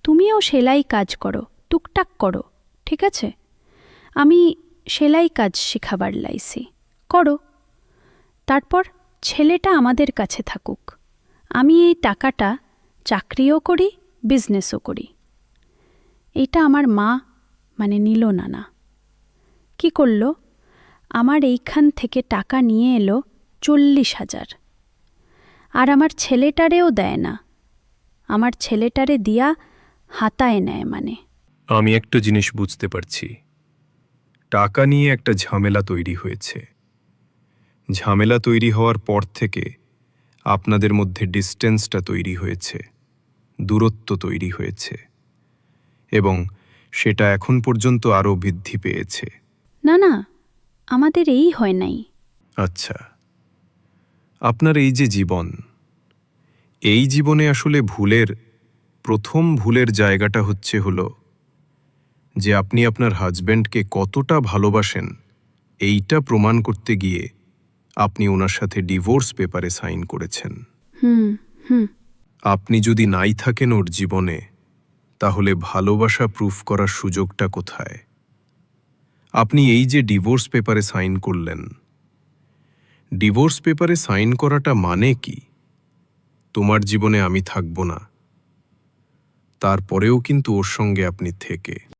তুমিও সেলাই কাজ করো, টুকটাক করো, ঠিক আছে? আমি সেলাই কাজ শেখাবার লাইছি, করো। তারপর ছেলেটা আমাদের কাছে থাকুক, আমি এই টাকাটা চাকরিও করি, বিজনেসও করি। এটা আমার মা নিল না। কি করল, আমার এইখান থেকে টাকা নিয়ে এলো 40,000, আর আমার ছেলেটারেও দেয় না। আমার ছেলেটারে দিয়া হাতায় নেয়। আমি একটা জিনিস বুঝতে পারছি, টাকা নিয়ে একটা ঝামেলা তৈরি হয়েছে। ঝামেলা তৈরি হওয়ার পর থেকে আপনাদের মধ্যে ডিস্টেন্সটা তৈরি হয়েছে, দূরত্ব তৈরি হয়েছে, এবং সেটা এখন পর্যন্ত আরও বৃদ্ধি পেয়েছে। না, আমাদের এই হয় নাই। আচ্ছা, আপনার এই যে জীবন, এই জীবনে আসলে প্রথম ভুলের জায়গাটা হলো যে আপনি আপনার হাজব্যান্ডকে কতটা ভালোবাসেন এইটা প্রমাণ করতে গিয়ে আপনি ওনার সাথে ডিভোর্স পেপারে সাইন করেছেন। আপনি যদি নাই থাকেন ওর জীবনে, তাহলে ভালোবাসা প্রুফ করার সুযোগটা কোথায়? আপনি এই যে ডিভোর্স পেপারে সাইন করলেন, ডিভোর্স পেপারে সাইন করাটা মানে কি? তোমার জীবনে আমি থাকব না, তারপরেও কিন্তু ওর সঙ্গে আপনি থেকে